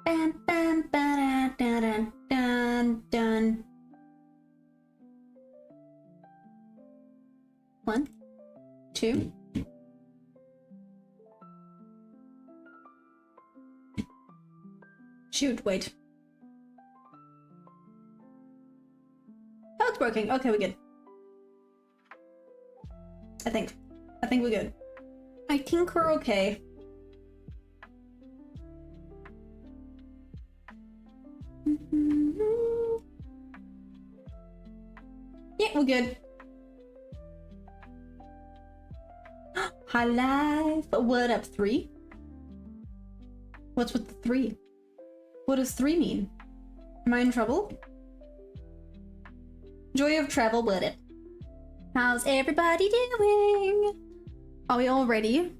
Bam, bam, ba, da, da, dun, dun. 1, 2. Shoot, wait. Oh, it's working. Okay, we're good. I think we're good. I think we're okay. Yeah, we're good. High life. What up, 3? What's with the 3? What does 3 mean? Am I in trouble? Joy of travel, what it? How's everybody doing? Are we all ready?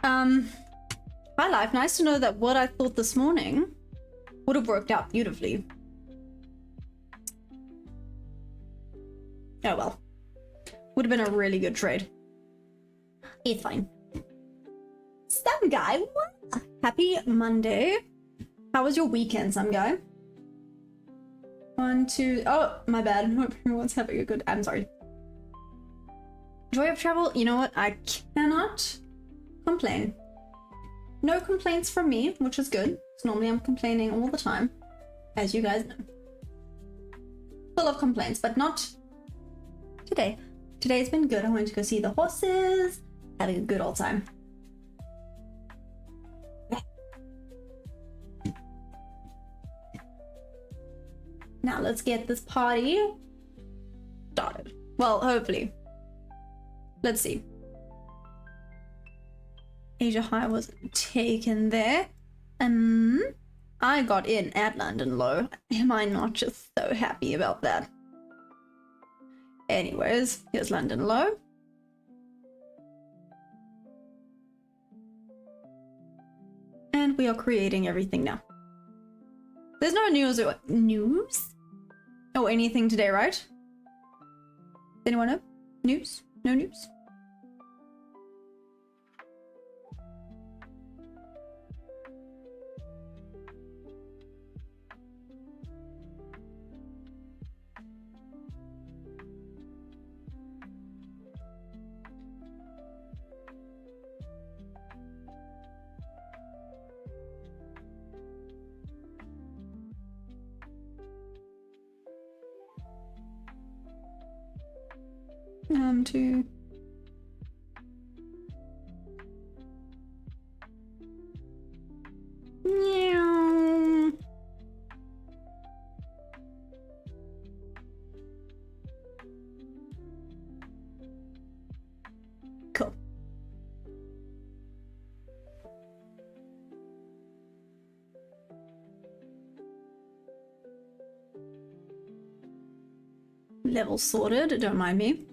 High life, nice to know that what I thought this morning would have worked out beautifully. Oh well. Would have been a really good trade. It's fine. Some guy, what? Happy Monday. How was your weekend, some guy? 1, 2. Oh, my bad. Hope everyone's having a good. I'm sorry. Joy of travel. You know what? I cannot complain. No complaints from me, which is good. Because normally I'm complaining all the time, as you guys know. Full of complaints, but not today. Today's been good. I went to go see the horses, having a good old time. Now let's get this party started. Well, hopefully. Let's see. Asia High was taken there. I got in at London Low. Am I not just so happy about that? Anyways, here's London Low. And we are creating everything now. There's no news or anything today, right? Anyone know? News? No news? To meow. Cool. Level sorted, don't mind me.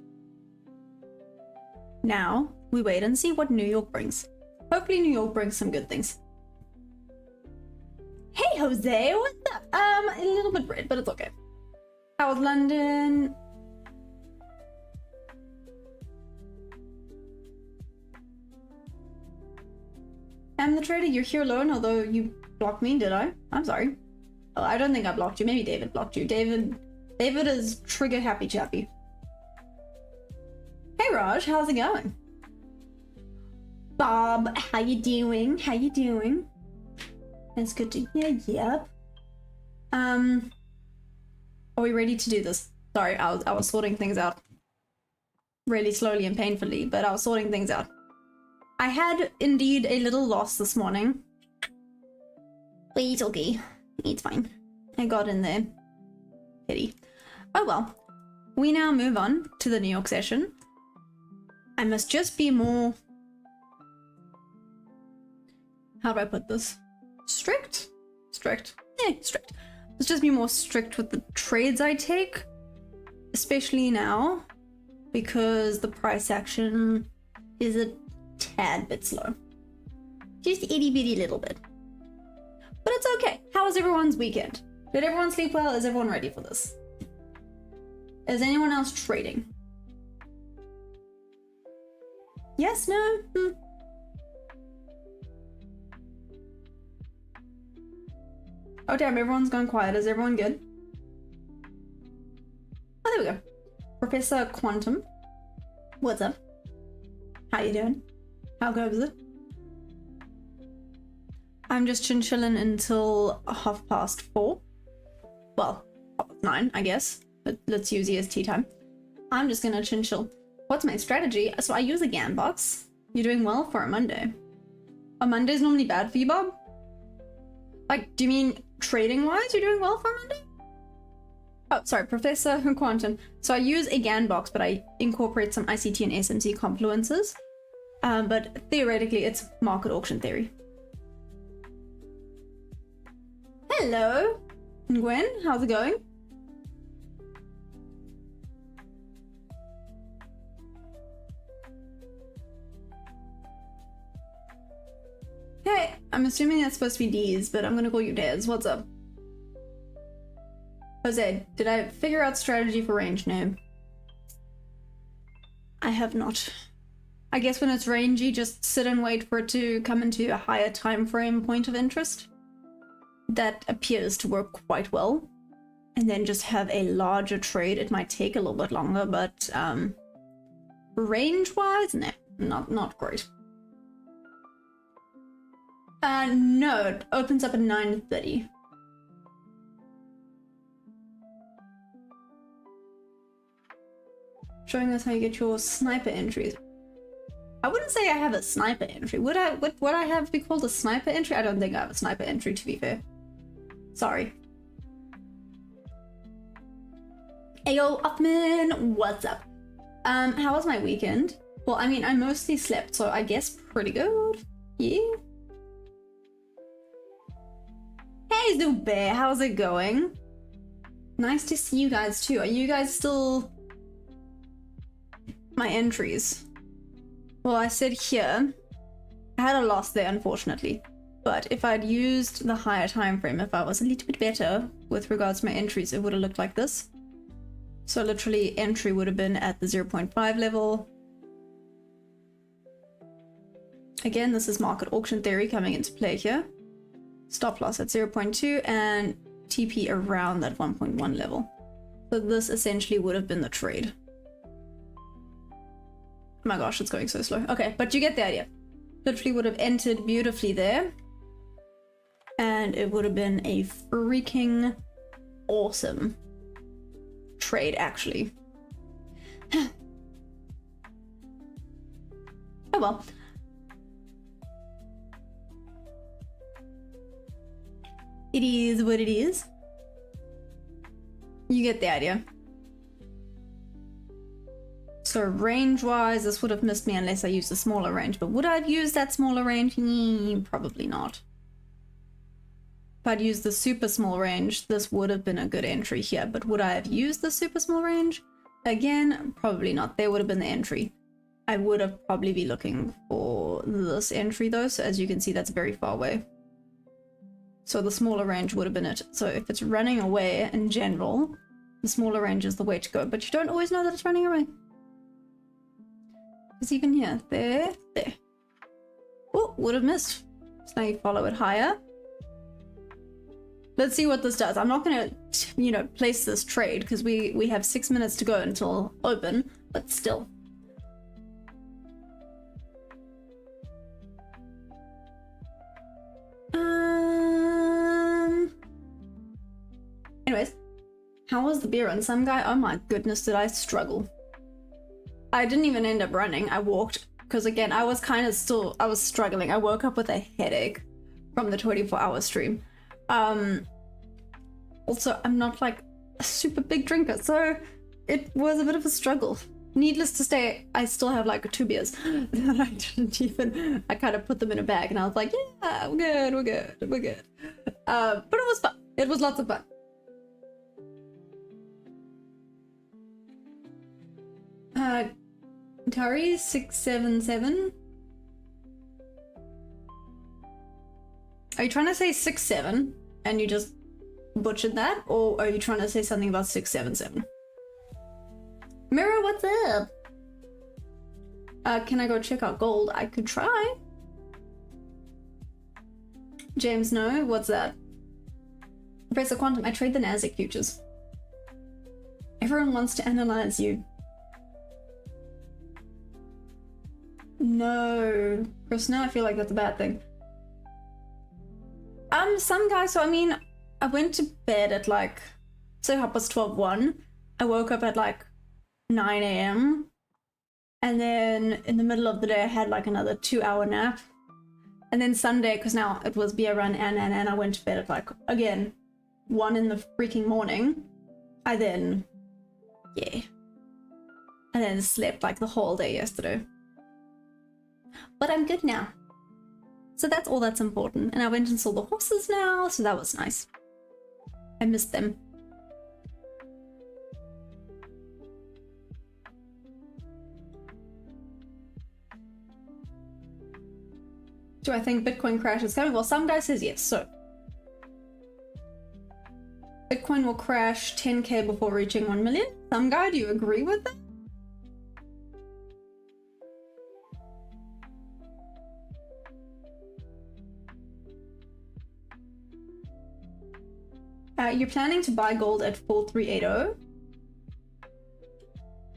Now, we wait and see what New York brings. Hopefully New York brings some good things. Hey Jose, what's up? A little bit red, but it's okay. How was London? I'm the trader, you're here alone, although you blocked me, did I? I'm sorry. Oh, I don't think I blocked you. Maybe David blocked you. David is trigger happy chappy. Hey Raj, how's it going? Bob, how you doing? How you doing? It's good to hear. Yep. Are we ready to do this? Sorry, I was sorting things out really slowly and painfully, but I was sorting things out. I had indeed a little loss this morning. But it's okay. It's fine. I got in there. Pity. Oh well. We now move on to the New York session. I must just be more... How do I put this? Strict? Strict. Strict. Let's just be more strict with the trades I take. Especially now. Because the price action is a tad bit slow. Just itty bitty little bit. But it's okay. How was everyone's weekend? Did everyone sleep well? Is everyone ready for this? Is anyone else trading? Yes? No? Oh damn, everyone's gone quiet. Is everyone good? Oh, there we go. Professor Quantum. What's up? How you doing? How goes it? I'm just chin-chilling until 4:30. Well, 9, I guess. But let's use EST time. I'm just gonna chin-chill. What's my strategy? So I use a GAN box. You're doing well for a Monday. A Monday's normally bad for you, Bob? Like, do you mean trading-wise you're doing well for a Monday? Oh, sorry, Professor Quantum. So I use a GAN box, but I incorporate some ICT and SMC confluences. But theoretically, it's market auction theory. Hello, Gwen. How's it going? Hey, I'm assuming that's supposed to be D's, but I'm gonna call you Dez. What's up? Jose, did I figure out strategy for range? No. I have not. I guess when it's rangy, just sit and wait for it to come into a higher time frame point of interest. That appears to work quite well. And then just have a larger trade. It might take a little bit longer, but range-wise, nah, not great. No, it opens up at 9:30. Showing us how you get your sniper entries. I wouldn't say I have a sniper entry. Would I have be called a sniper entry? I don't think I have a sniper entry, to be fair. Sorry. Ayo, Upman, what's up? How was my weekend? Well, I mean, I mostly slept, so I guess pretty good. Yeah. Hey, Zubair, how's it going? Nice to see you guys too. Are you guys still my entries? Well, I said here, I had a loss there, unfortunately. But if I'd used the higher time frame, if I was a little bit better with regards to my entries, it would have looked like this. So literally, entry would have been at the 0.5 level. Again, this is market auction theory coming into play here. Stop loss at 0.2 and TP around that 1.1 level. So this essentially would have been the trade. Oh my gosh, it's going so slow. Okay, but you get the idea. Literally would have entered beautifully there. And it would have been a freaking awesome trade, actually. Oh well. It is what it is. You get the idea. So range-wise, this would have missed me unless I used a smaller range. But would I have used that smaller range? Probably not. If I'd used the super small range, this would have been a good entry here. But would I have used the super small range? Again, probably not. There would have been the entry. I would have probably be looking for this entry though. So as you can see, that's very far away. So the smaller range would have been it. So if it's running away in general, the smaller range is the way to go. But you don't always know that it's running away. Because even here, there. Oh, would have missed. So now you follow it higher. Let's see what this does. I'm not going to, you know, place this trade because we have 6 minutes to go until open, but still. Anyways, how was the beer run? Some guy, oh my goodness, did I struggle. I didn't even end up running. I walked because again, I was struggling. I woke up with a headache from the 24-hour stream. Also, I'm not like a super big drinker, so it was a bit of a struggle. Needless to say, I still have like 2 beers that I didn't even, I kind of put them in a bag and I was like, yeah, we're good. But it was fun. It was lots of fun. Tari 677. Are you trying to say 67 and you just butchered that, or are you trying to say something about 677? Mirror, what's up? Can I go check out gold? I could try. James, no. What's that? Professor Quantum, I trade the Nasdaq futures. Everyone wants to analyze you. No, Krishna, I feel like that's a bad thing. Some guys, so I mean, I went to bed at like, so half past 12:01. I woke up at like 9 a.m. And then in the middle of the day, I had like another 2-hour nap. And then Sunday, because now it was beer run and I went to bed at like, again, 1 in the freaking morning. I then slept like the whole day yesterday. But I'm good now. So that's all that's important. And I went and saw the horses now, so that was nice. I missed them. Do I think Bitcoin crash is coming? Well, some guy says yes, so. Bitcoin will crash 10k before reaching 1 million. Some guy, do you agree with that? You're planning to buy gold at 4380.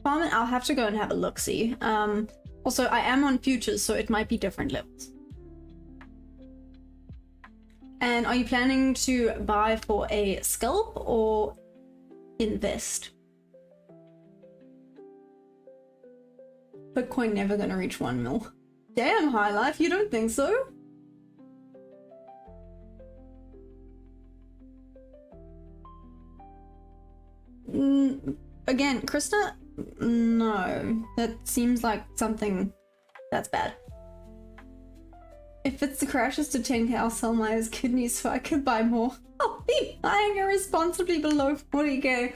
Farman, I'll have to go and have a look-see. Also, I am on futures, so it might be different levels. And are you planning to buy for a scalp or invest? Bitcoin never gonna reach 1 mil. Damn, High Life, you don't think so? Again, Krista, no. That seems like something that's bad. If it's the crashes to 10k, I'll sell my kidneys so I can buy more. I'll be buying irresponsibly below 40k.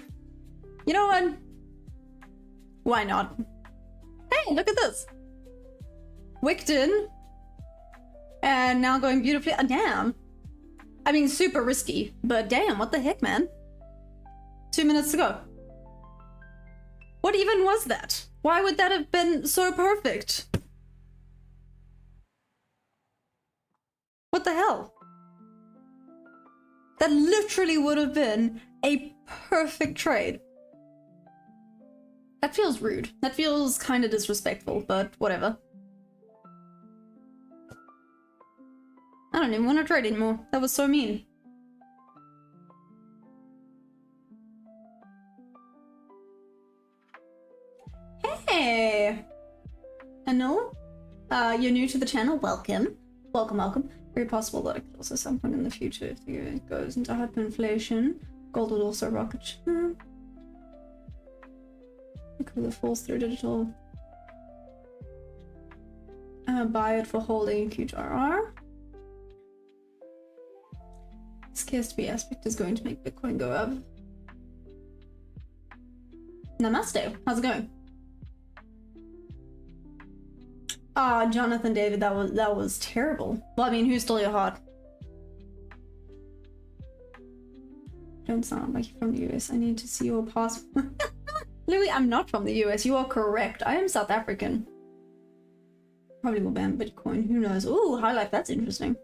You know what? Why not? Hey, look at this. Wicked in. And now going beautifully. Damn. I mean, super risky, but damn, what the heck, man? 2 minutes to go. What even was that? Why would that have been so perfect? What the hell? That literally would have been a perfect trade. That feels rude. That feels kind of disrespectful, but whatever. I don't even want to trade anymore. That was so mean. Hey! Anil? You're new to the channel? Welcome. Welcome, welcome. Very possible that it could also some point in the future if it goes into hyperinflation. Gold would also rocket. Because it falls through digital. Buy it for holding QRR. Scarcity aspect is going to make Bitcoin go up. Namaste. How's it going? Ah, Jonathan David, that was terrible. Well, I mean, who stole your heart? Don't sound like you're from the US. I need to see your passport. Louis, I'm not from the US. You are correct. I am South African. Probably will ban Bitcoin. Who knows? Ooh, High Life. That's interesting.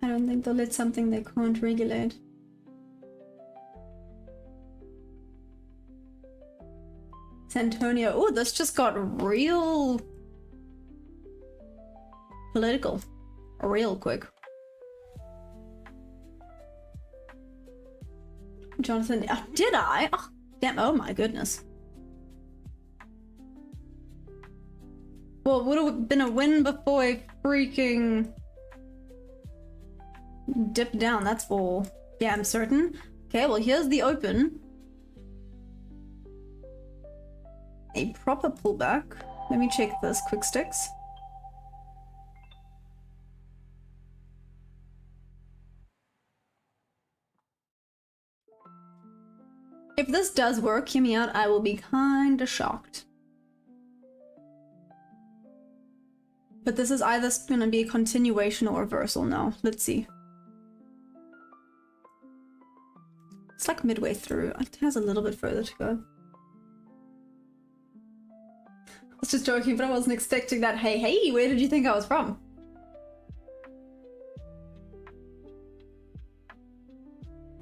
I don't think they'll let something they can't regulate. Antonio. Oh, this just got real political real quick. Jonathan, did I? Oh, damn, oh my goodness. Well, it would have been a win before I freaking dipped down, that's for damn certain. Okay, well, here's the open. A proper pullback. Let me check this quick sticks. If this does work, hear me out, I will be kinda shocked. But this is either gonna be a continuation or reversal now. Let's see. It's like midway through. It has a little bit further to go. I was just joking, but I wasn't expecting that. Hey, hey, where did you think I was from?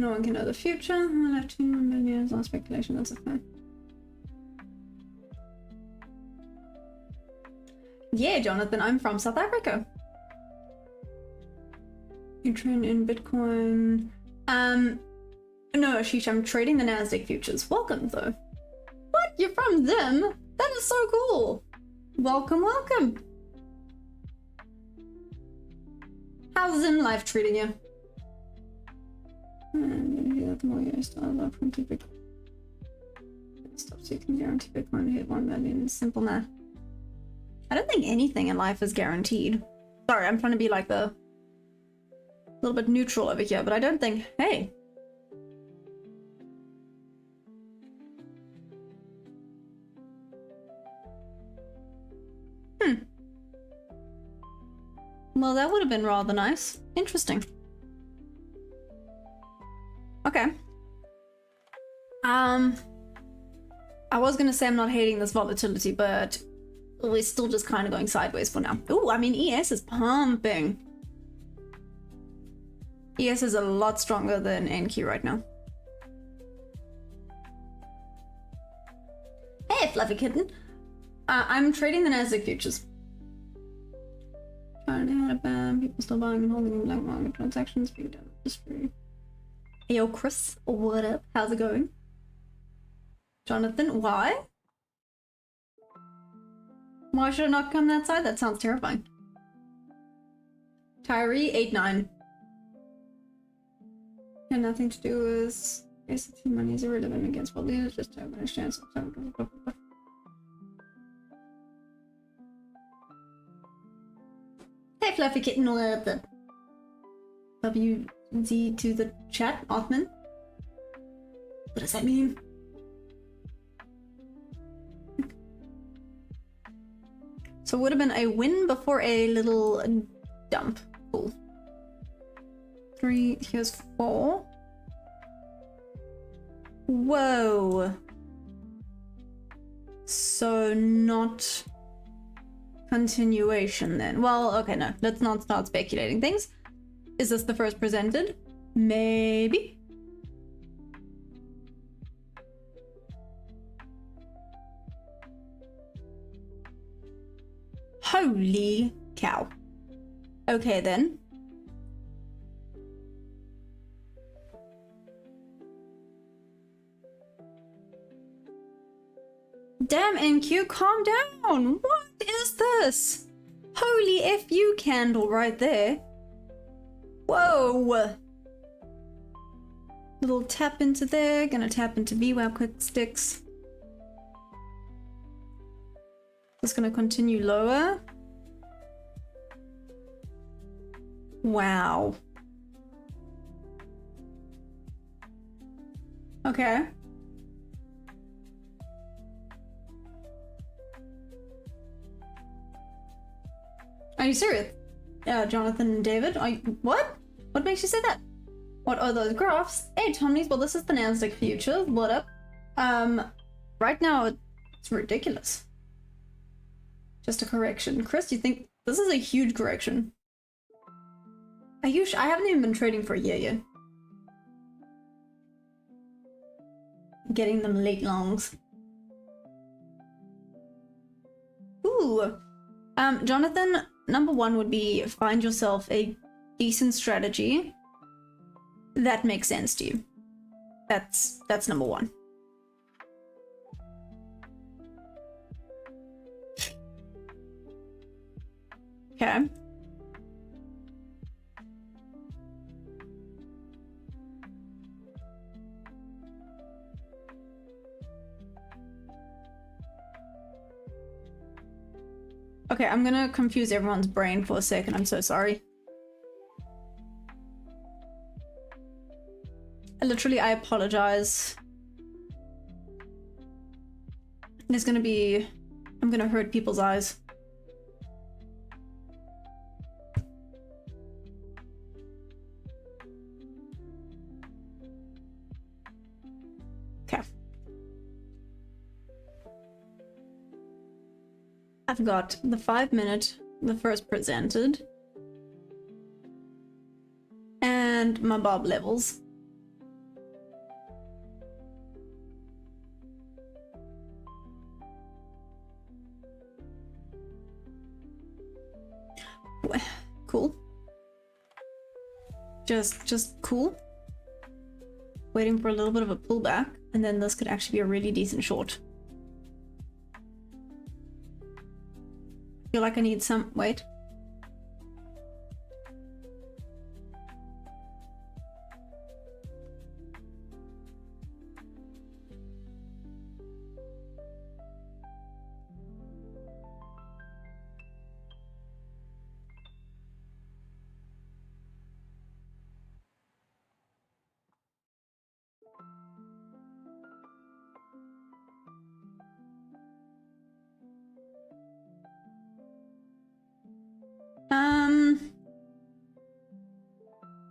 No one can know the future. I left 2 million years on speculation. That's a fact. Yeah, Jonathan, I'm from South Africa. You trade in Bitcoin. No, Ashish, I'm trading the Nasdaq futures. Welcome, though. What? You're from them? That is so cool. Welcome, welcome. How's Zim life treating you? Stop seeking guarantee Bitcoin to hit 1 million. Simple math. I don't think anything in life is guaranteed. Sorry, I'm trying to be like a little bit neutral over here, but I don't think, hey. Well, that would have been rather nice. Interesting. Okay. I was gonna say I'm not hating this volatility, but we're still just kind of going sideways for now. Ooh, I mean, ES is pumping. ES is a lot stronger than NQ right now. Hey, Fluffy Kitten. I'm trading the Nasdaq futures. People still buying and holding in black market transactions being done. Just free. Hey, yo, Chris, what up? How's it going? Jonathan, why? Why should I not come that side? That sounds terrifying. Tyree, 8-9. Had nothing to do with ICT money is irrelevant against what leaders just have a chance of Hey, Fluffy Kitten, what the WZ to the chat, Othman? What does that mean? So it would have been a win before a little dump. Cool. 3, here's 4. Whoa. So not continuation then. Well, okay, no, let's not start speculating things. Is this the first presented? Maybe. Holy cow. Okay then. Damn, NQ, calm down! What is this? Holy FU candle right there. Whoa! Little tap into there, gonna tap into VWAP quick sticks. Just gonna continue lower. Wow. Okay. Are you serious? Jonathan and David? What? What makes you say that? What are those graphs? Hey, Tommies, well, this is the Nasdaq futures. What up? Right now, it's ridiculous. Just a correction. Chris, you think this is a huge correction? Are you I haven't even been trading for a year yet. Getting them late longs. Ooh. Jonathan, number 1 would be find yourself a decent strategy that makes sense to you. That's number 1. Okay. Okay, I'm gonna confuse everyone's brain for a second. I'm so sorry. I apologize. There's gonna be... I'm gonna hurt people's eyes. Okay. I've got the 5-minute, the first presented, and my bob levels. just cool. Waiting for a little bit of a pullback, and then this could actually be a really decent short. Feel like I need some, wait.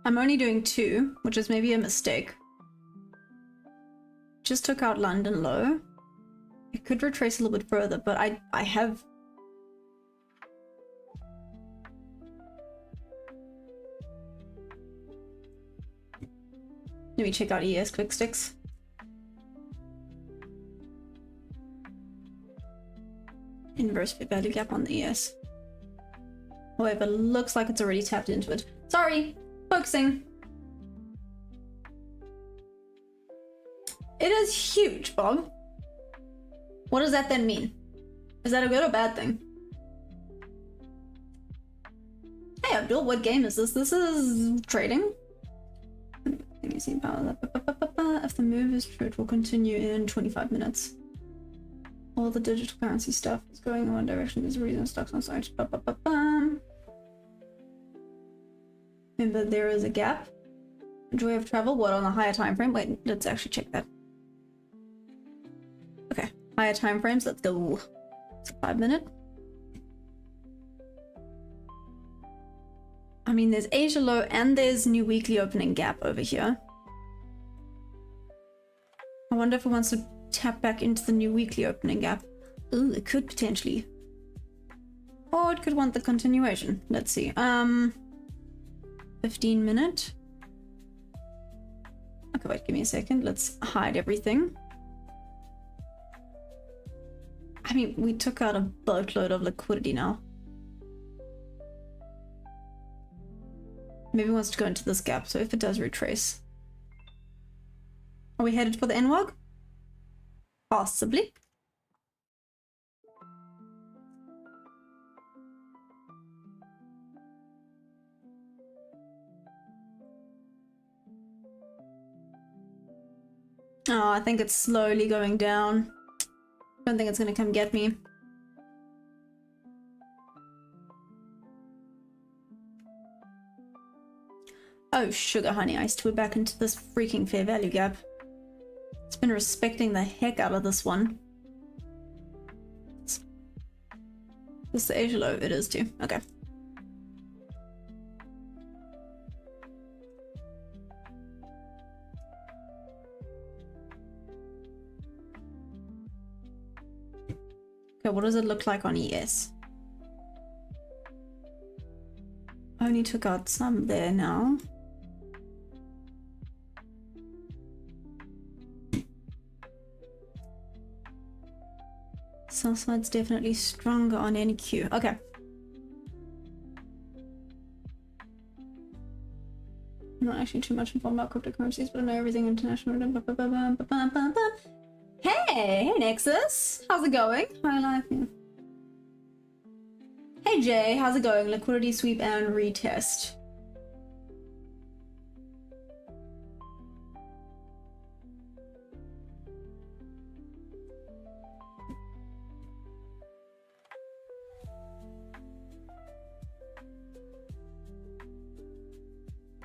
I'm only doing 2, which is maybe a mistake. Just took out London low. It could retrace a little bit further, but I have... Let me check out ES quick sticks. Inverse fair value gap on the ES. However, looks like it's already tapped into it. Sorry, focusing. It is huge, Bob. What does that then mean? Is that a good or bad thing? Hey Abdul, what game is this? This is trading. If the move is true, it will continue in 25 minutes. All the digital currency stuff is going in one direction. There's a reason stocks on site. Remember, there is a gap. Joy of travel. What, on a higher time frame? Wait, let's actually check that. Okay, higher time frames. Let's go. It's a 5 minute. I mean, there's Asia low and there's new weekly opening gap over here. I wonder if it wants to tap back into the new weekly opening gap. Ooh, it could potentially. Or it could want the continuation. Let's see. 15 minute. Okay, wait, give me a second. Let's hide everything. I mean, we took out a boatload of liquidity now. Maybe it wants to go into this gap, so if it does retrace. Are we headed for the NWOG? Possibly. Oh, I think it's slowly going down. I don't think it's gonna come get me. Oh, sugar honey iced. We're back into this freaking fair value gap. It's been respecting the heck out of this one. Is this the Asia low? It is too. Okay. Okay, what does it look like on ES? Only took out some there now. Sell side's definitely stronger on NQ. Okay. I'm not actually too much informed about cryptocurrencies, but I know everything international. Hey Nexus, how's it going? Hi, life. Hey Jay, how's it going? Liquidity sweep and retest.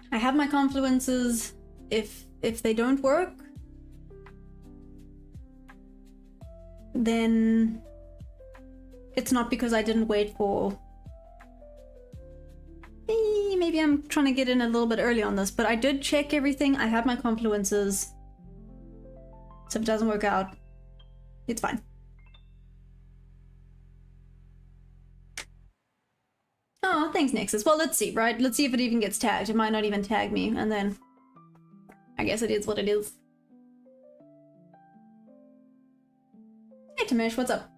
I have my confluences. If they don't work, then it's not because I didn't wait for... Maybe I'm trying to get in a little bit early on this, but I did check everything. I had my confluences. So if it doesn't work out, it's fine. Oh, thanks, Nexus. Well, let's see, right? Let's see if it even gets tagged. It might not even tag me, and then I guess it is what it is. Hey, Tamesh, what's up?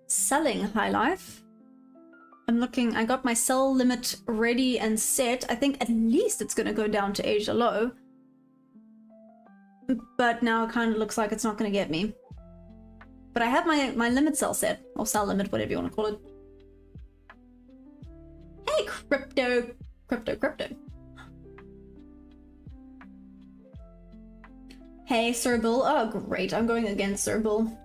Selling High Life. I'm looking, I got my sell limit ready and set. I think at least it's gonna go down to Asia low. But now it kind of looks like it's not gonna get me. But I have my limit sell set, or sell limit, whatever you want to call it. Hey, crypto. Hey, Sir Bill. Oh, great. I'm going against Sir Bill.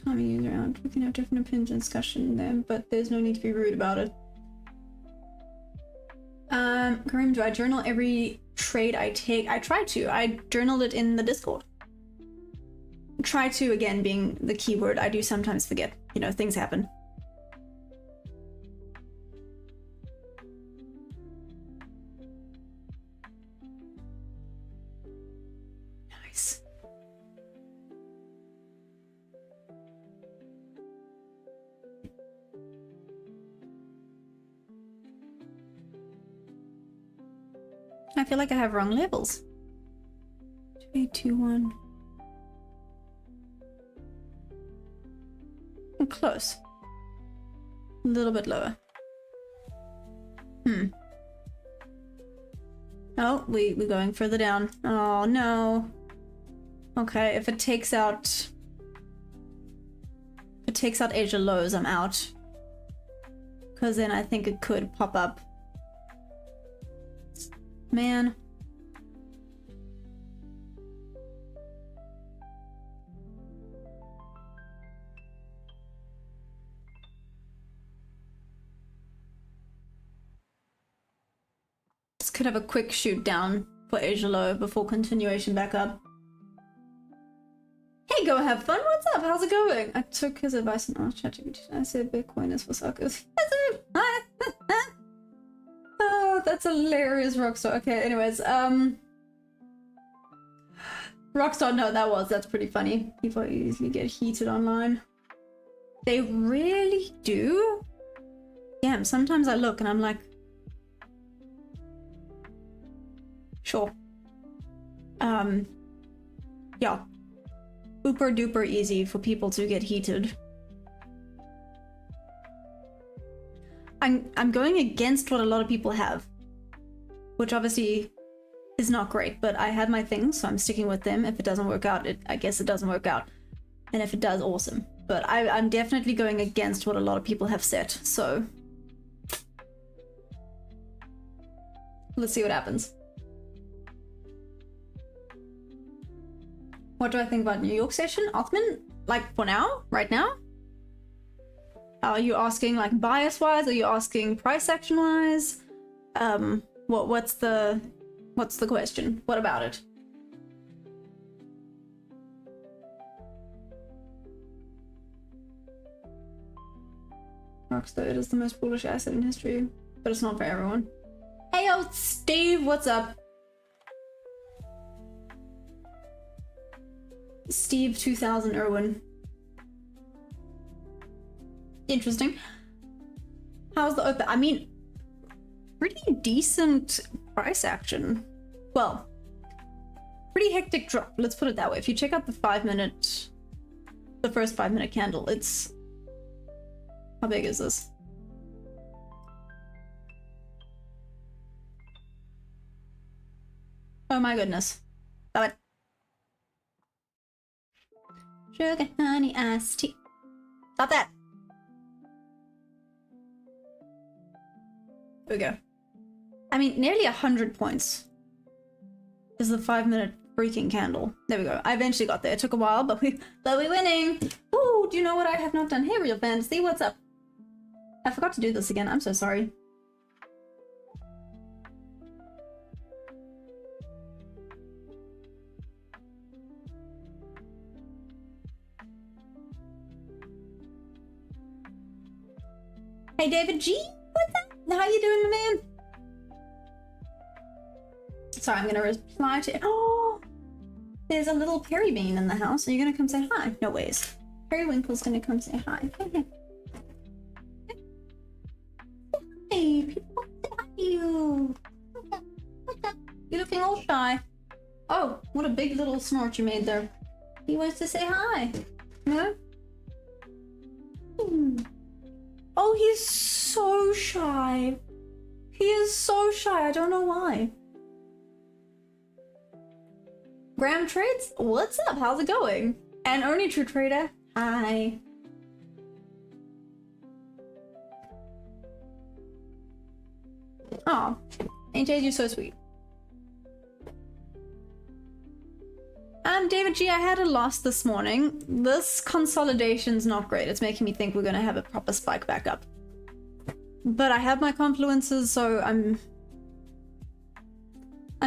Timing user out. We can have different opinions and discussion there, but there's no need to be rude about it. Kareem, do I journal every trade I take? I try to. I journaled it in the Discord. Try to, again, being the key word. I do sometimes forget. You know, things happen. Nice. I feel like I have wrong levels. 2821. I'm close. A little bit lower. Oh, we're going further down. Oh no. Okay, if it takes out Asia lows, I'm out. Because then I think it could pop up. Man. This could have a quick shoot down for Asia low before continuation back up. Hey, go have fun. What's up? How's it going? I took his advice and asked ChatGPT. I said Bitcoin is for suckers. Oh, that's hilarious, Rockstar. Okay, anyways, Rockstar, no, that's pretty funny. People easily get heated online. They really do? Damn, sometimes I look and I'm like, sure. Yeah. Super duper easy for people to get heated. I'm going against what a lot of people have, which obviously is not great, but I have my things, so I'm sticking with them. If it doesn't work out, I guess it doesn't work out. And if it does, awesome. But I'm definitely going against what a lot of people have said, so let's see what happens. What do I think about New York session? Othman? Like for now? Right now? Are you asking like bias-wise? Are you asking price action-wise? What's the question? What about it? Rockstar, it is the most bullish asset in history, but it's not for everyone. Hey yo, Steve, what's up? Steve 2000 Irwin. Interesting. How's the open? I mean, pretty decent price action. Well, pretty hectic drop. Let's put it that way. If you check out the first 5 minute candle, it's, how big is this? Oh my goodness. Stop it. Sugar, honey, iced tea. Stop that. There we go. I mean, nearly 100 points is the 5 minute freaking candle. There we go. I eventually got there. It took a while, but we're winning. Ooh, do you know what I have not done? Hey, Real Fantasy, what's up? I forgot to do this again. I'm so sorry. Hey, David G, what's up? How you doing, man? Sorry, I'm gonna reply to. Oh, there's a little Perry Bean in the house. Are you gonna come say hi? No ways. Periwinkle's gonna come say hi. Hey, people, say hi to you. What's up? You're looking all shy. Oh, what a big little snort you made there. He wants to say hi. No? so shy. He is so shy. I don't know why. Graham Trades, what's up? How's it going? And Only True Trader, hi. Oh, AJ, you're so sweet. David G, I had a loss this morning. This consolidation's not great. It's making me think we're gonna have a proper spike back up. But I have my confluences, so I'm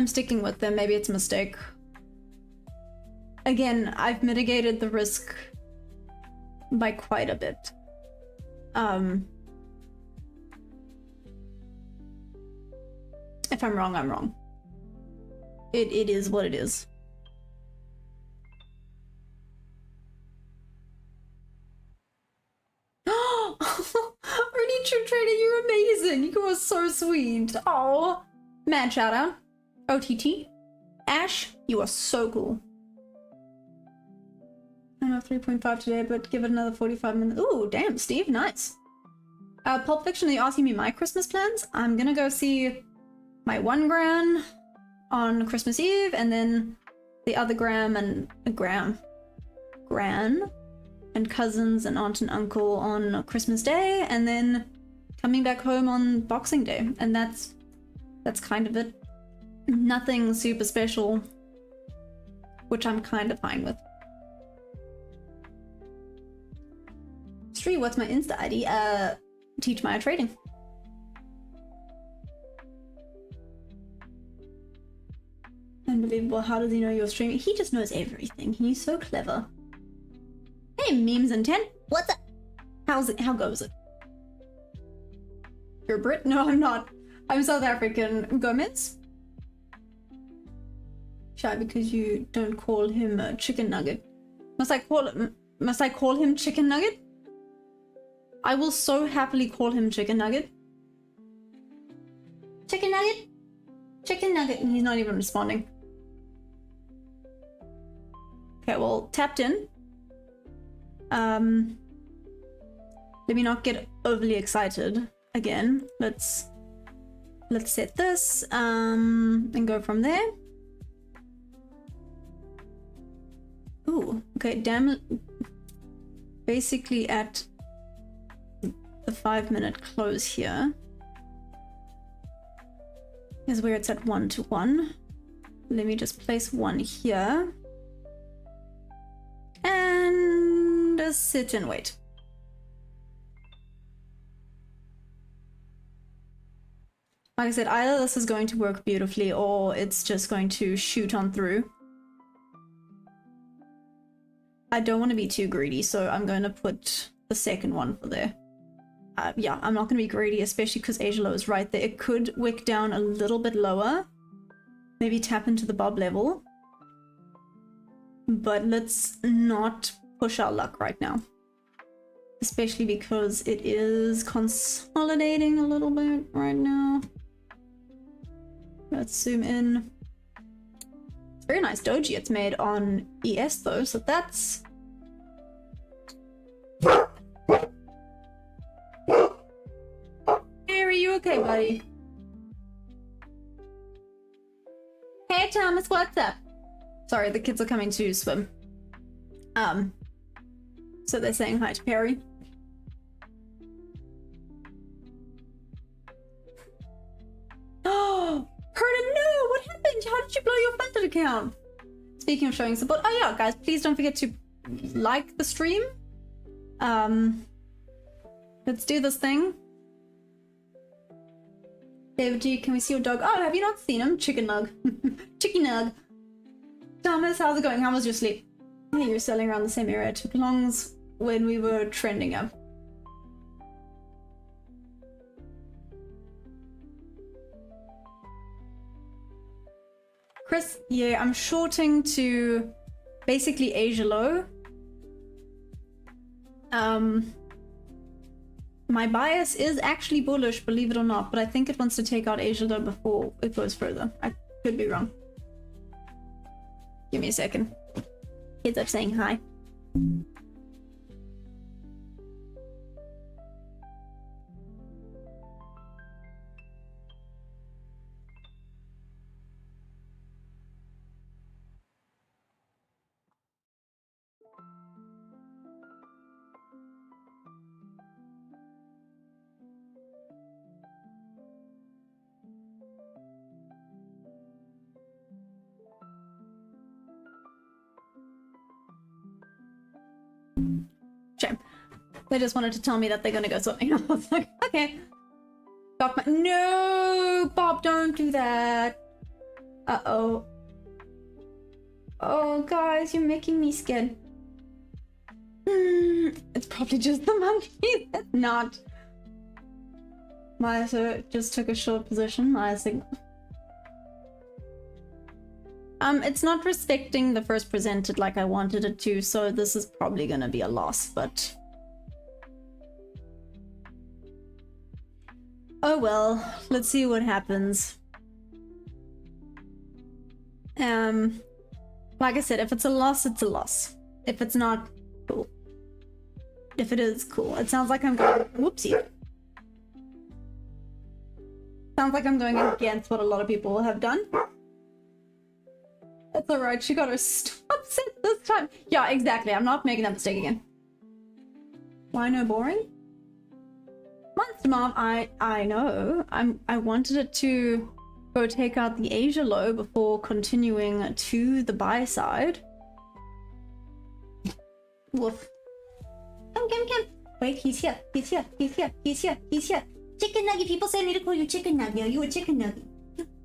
sticking with them. Maybe it's a mistake. Again, I've mitigated the risk by quite a bit. If I'm wrong, I'm wrong. It is what it is. Ernie True Trader, you're amazing. You were so sweet. Oh, mad shout out. OTT. Ash, you are so cool. I'm at 3.5 today, but give it another 45 minutes. Ooh, damn, Steve, nice. Pulp Fiction, are you asking me my Christmas plans? I'm gonna go see my one gran on Christmas Eve, and then the other gran and cousins and aunt and uncle on Christmas Day, and then coming back home on Boxing Day. And that's kind of it. Nothing super special, which I'm kind of fine with. Sri, what's my Insta ID? Teach Maya Trading. Unbelievable. How does he know you're streaming? He just knows everything. He's so clever. Hey, memes and 10. What's up? How's it? How goes it? You're Brit? No, I'm not. I'm South African. Gomez? Shy because you don't call him a chicken nugget. Must I call him chicken nugget? I will so happily call him chicken nugget. Chicken nugget? Chicken nugget. And he's not even responding. Okay, well, tapped in. Let me not get overly excited again. Let's set this and go from there. Ooh, okay, damn it. Basically at the 5-minute close here is where it's at 1-to-1. Let me just place one here and sit and wait. Like I said, either this is going to work beautifully or it's just going to shoot on through. I don't want to be too greedy, so I'm going to put the second one for there. Yeah, I'm not going to be greedy, especially because Asia Low is right there. It could wick down a little bit lower. Maybe tap into the bob level. But let's not push our luck right now. Especially because it is consolidating a little bit right now. Let's zoom in. It's very nice doji it's made on ES though, so that's... Harry, you okay, buddy? Hey Thomas, what's up? Sorry, the kids are coming to swim. So they're saying hi to Perry. Oh, Herda, no! What happened? How did you blow your funded account? Speaking of showing support, oh yeah, guys, please don't forget to like the stream. Let's do this thing. David G, can we see your dog? Oh, have you not seen him? Chicken Nug. Chicken Nug. Thomas, how's it going? How was your sleep? Yeah, you're selling around the same area. It took longs when we were trending up. Chris, yeah, I'm shorting to basically Asia Low. My bias is actually bullish, believe it or not, but I think it wants to take out Asia Low before it goes further. I could be wrong. Give me a second. Kids are saying hi. They just wanted to tell me that they're gonna go swimming. I was like, okay. No, Bob, don't do that. Uh-oh. Oh, guys, you're making me scared. It's probably just the monkey. It's not. Maya just took a short position. Maya signal. It's not respecting the first presented like I wanted it to, so this is probably gonna be a loss, but... oh well, let's see what happens. Like I said, if it's a loss, it's a loss. If it's not, cool. If it is, cool. It sounds like I'm going... whoopsie. Sounds like I'm going against what a lot of people have done. That's alright, she got her stop set this time. Yeah, exactly, I'm not making that mistake again. Why no boring? Monster Mom, I know. I wanted it to go take out the Asia low before continuing to the buy side. Woof. Come. Wait, he's here. He's here. Chicken nugget. People say I need to call you chicken nugget. Are you a chicken nugget?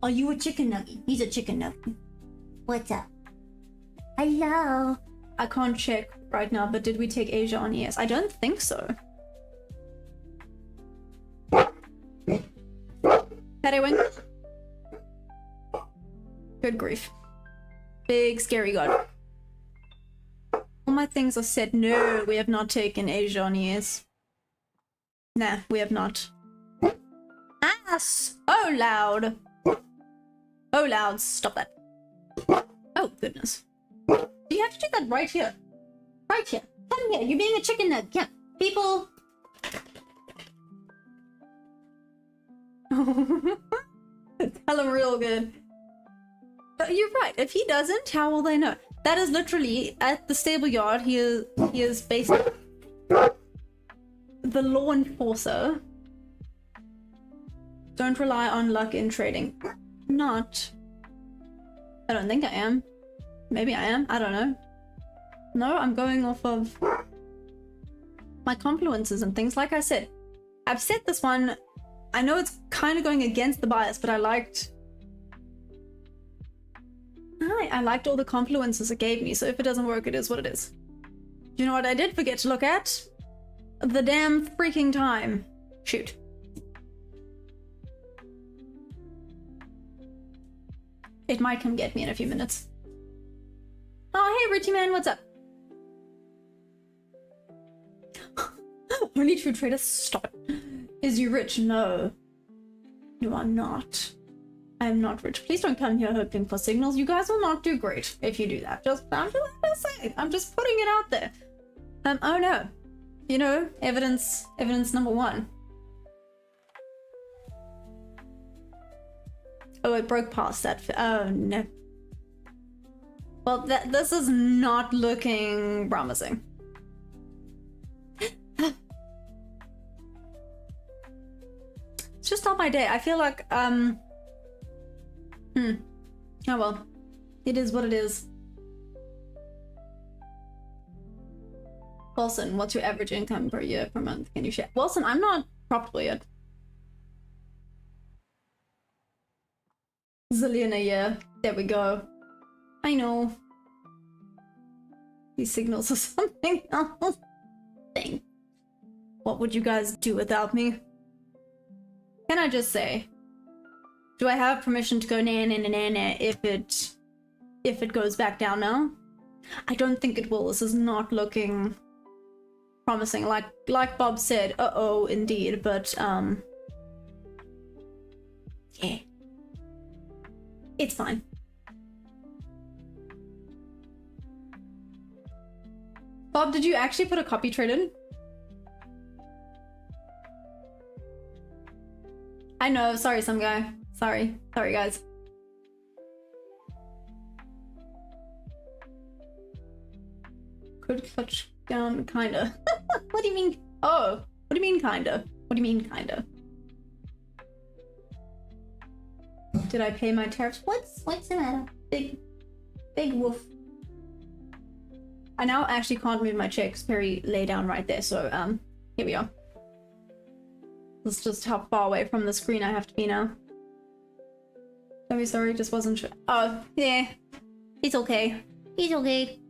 Are you a chicken nugget? He's a chicken nugget. What's up? Hello. I can't check right now, but did we take Asia on ES? I don't think so. Wing. Good grief. Big scary god. All my things are set. No, we have not taken Asia on ES. Nah, we have not. Ass! Oh, loud. Oh, loud. Stop that. Oh, goodness. You have to do that right here. Right here. Come here. You're being a chicken nugget. Yeah. People... tell him real good. But you're right. If he doesn't, how will they know? That is literally at the stable yard. He is basically the law enforcer. Don't rely on luck in trading. Not. I don't think I am. Maybe I am. I don't know. No, I'm going off of my confluences and things. Like I said, I've set this one. I know it's kind of going against the bias, but I liked all the confluences it gave me, so if it doesn't work, it is what it is. You know what I did forget to look at? The damn freaking time. Shoot. It might come get me in a few minutes. Oh, hey, Richie man, what's up? Only true trader, stop it. Is you rich? No. You are not. I am not rich. Please don't come here hoping for signals. You guys will not do great if you do that. I'm just saying. I'm just putting it out there. Oh no. You know, evidence number one. Oh, it broke past that. Oh no. Well, this is not looking promising. It's just not my day. I feel like, oh well. It is what it is. Wilson, what's your average income per year, per month? Can you share? Wilson, I'm not profitable yet. Zillion a year. There we go. I know. These signals are something else. Dang. What would you guys do without me? Can I just say, do I have permission to go na if it goes back down now? I don't think it will. This is not looking promising. Like Bob said, uh-oh, indeed, but yeah. It's fine. Bob, did you actually put a copy trade in? I know, sorry some guy. Sorry guys. Could clutch down, kinda. What do you mean? Oh, what do you mean kinda? What do you mean kinda? Did I pay my tariffs? What's the matter? Big woof. I now actually can't move my checks. Perry lay down right there, so Here we are. This is just how far away from the screen I have to be now. Don't be sorry, just wasn't sure. Oh, yeah. It's okay. It's okay.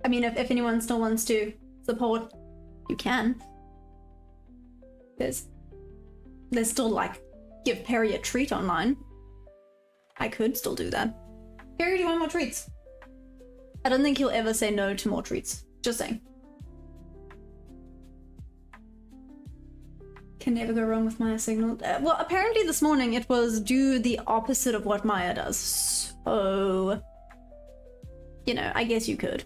I mean, if anyone still wants to support, you can. There's still, like, give Perry a treat online. I could still do that. Perry, do you want more treats? I don't think he'll ever say no to more treats. Just saying. Can never go wrong with Maya signal. Well, apparently this morning it was do the opposite of what Maya does. So, you know, I guess you could.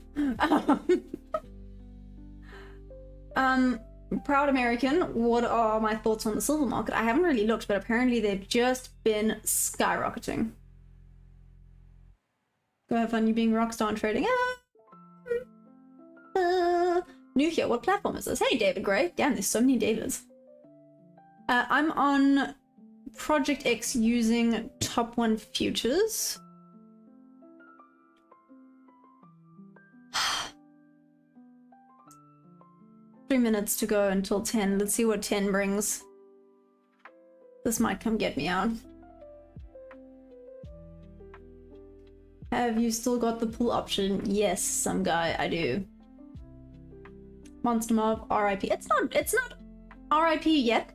Proud American, what are my thoughts on the silver market? I haven't really looked, but apparently they've just been skyrocketing. Go have fun, you being rockstar in trading. New here, what platform is this? Hey, David Gray. Damn, there's so many Davids. I'm on Project X using Top 1 futures. Three minutes to go until 10. Let's see what 10 brings. This might come get me out. Have you still got the pull option? Yes, some guy, I do. Monster Mob, RIP. It's not RIP yet.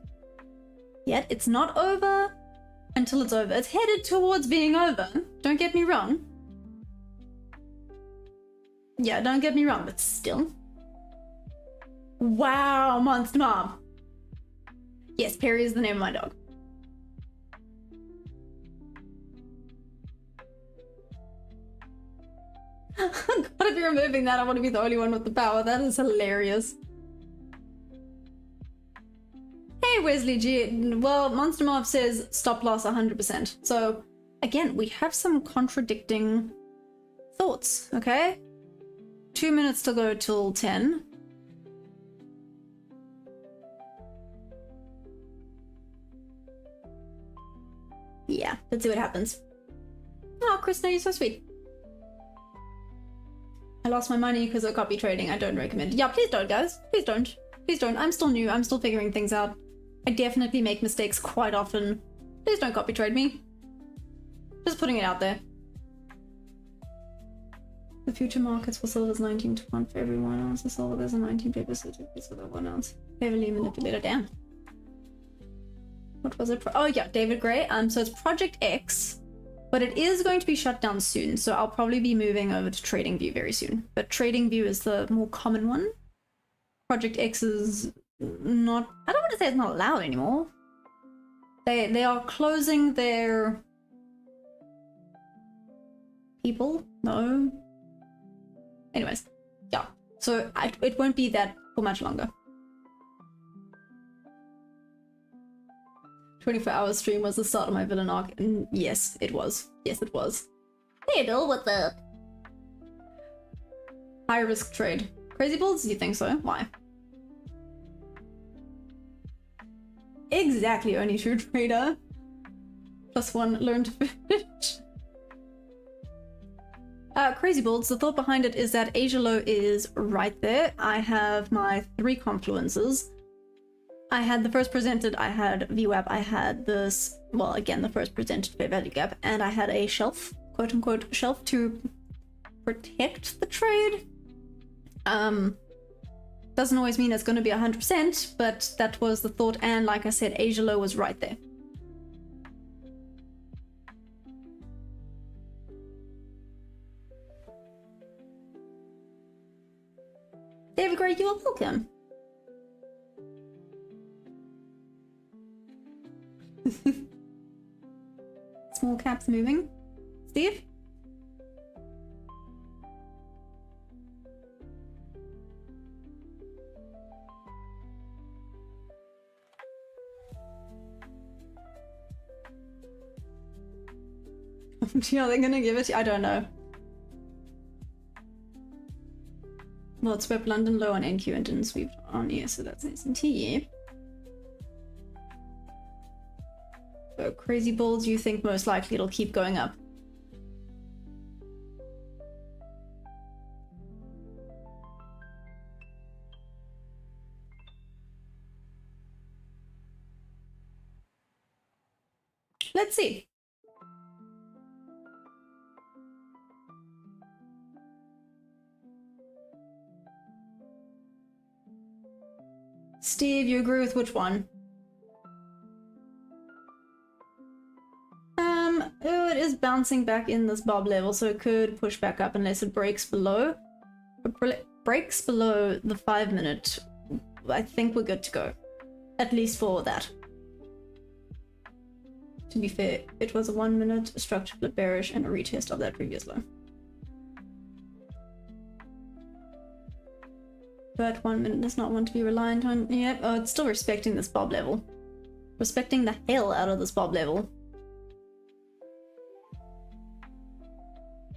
It's not over until it's over. It's headed towards being over. Don't get me wrong. Yeah, don't get me wrong, but still. Wow, Monster Mob. Yes, Perry is the name of my dog. Gotta be removing that. I want to be the only one with the power. That is hilarious. Hey, Wesley G. Well, Monster Mob says stop loss 100%. So, again, we have some contradicting thoughts, okay? 2 minutes to go till 10. Yeah, let's see what happens. Oh, Krishna, you're so sweet. I lost my money because of copy trading. I don't recommend it. Yeah, please don't, guys. Please don't. Please don't. I'm still new. I'm still figuring things out. I definitely make mistakes quite often. Please don't copy trade me. Just putting it out there. The future markets for silver is 19 to 1 for every 1 ounce of silver. There's a 19 paper certificate for that 1 ounce. Heavily manipulated down. What was it? Oh yeah, David Gray. So it's Project X, but it is going to be shut down soon. So I'll probably be moving over to TradingView very soon. But TradingView is the more common one. Project X is not, I don't want to say it's not allowed anymore. They are closing their people. No. Anyways, yeah. So it won't be that for much longer. 24-hour stream was the start of my villain arc, and yes, it was. Yes, it was. Hey Bill, what's up? High risk trade. Crazy Bulls? You think so? Why? Exactly, only true trader. +1, learn to fish. Crazy Bulls, the thought behind it is that Asia Low is right there. I have my 3 confluences. I had the first presented, I had VWAP, I had this, well, again, the first presented fair value gap, and I had a shelf, quote unquote, shelf to protect the trade. Doesn't always mean it's going to be 100%, but that was the thought, and like I said, Asia Low was right there. David Gray, you are welcome. Small caps moving. Steve? Are they gonna give it to you? I don't know. Well, it swept London low on NQ and didn't sweep on here, so that's S&T. So Crazy Bulls, you think most likely it'll keep going up? Let's see. Steve, you agree with which one? Oh, it is bouncing back in this bob level, so it could push back up unless it breaks below. Breaks below the 5 minute. I think we're good to go. At least for that. To be fair, it was a 1 minute, a structure flip bearish, and a retest of that previous low. But 1 minute does not want to be reliant on. Yep, oh, it's still respecting this bob level. Respecting the hell out of this bob level.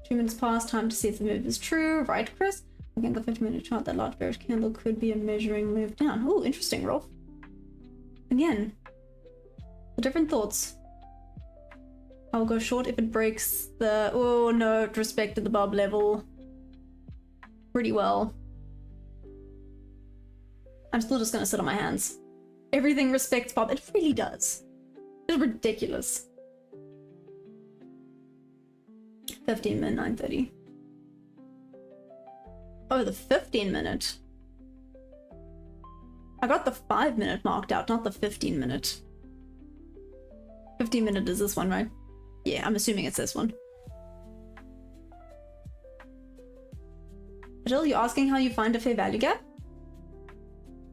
2 minutes past, time to see if the move is true. Right, Chris? Again, the 50-minute chart, that large bearish candle could be a measuring move down. Oh, interesting, Rolf. Again, different thoughts. I'll go short if it breaks the... Oh, no, it respected the bob level pretty well. I'm still just gonna sit on my hands. Everything respects bob. It really does. It's ridiculous. 15 minute, 9:30. Oh, the 15 minute. I got the 5 minute marked out, not the 15 minute. 15 minute is this one, right? Yeah, I'm assuming it's this one. Jill, you asking how you find a fair value gap?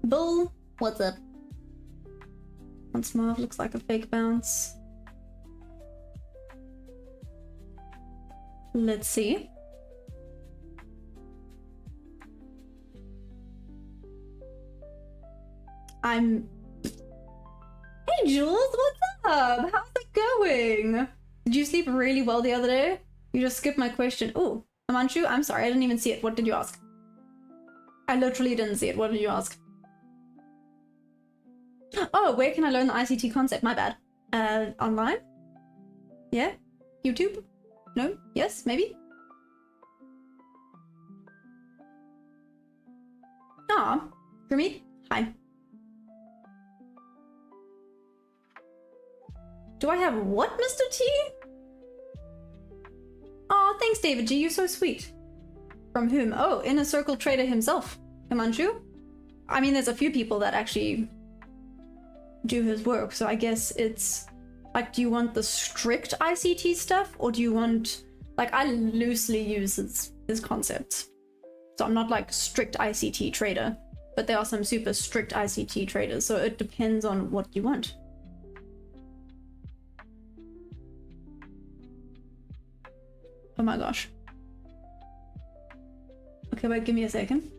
Bull, what's up? Once more, looks like a fake bounce. Let's see. Hey Jules, what's up? How's it going? Did you sleep really well the other day? You just skipped my question. Oh, Amanchu, I'm sorry, I didn't even see it. What did you ask? I literally didn't see it. What did you ask? Oh, where can I learn the ICT concept? My bad. Online? Yeah? YouTube? No? Yes? Maybe? Ah, Gurmeet? Hi. Do I have what, Mr. T? Aw, thanks, David G. You're so sweet. From whom? Oh, Inner Circle Trader himself. Himanshu? I mean, there's a few people that actually do his work, so I guess it's... Like, do you want the strict ICT stuff, or do you want... Like, I loosely use his concepts. So I'm not, like, strict ICT trader, but there are some super strict ICT traders, so it depends on what you want. Oh my gosh. Okay, wait, give me a second.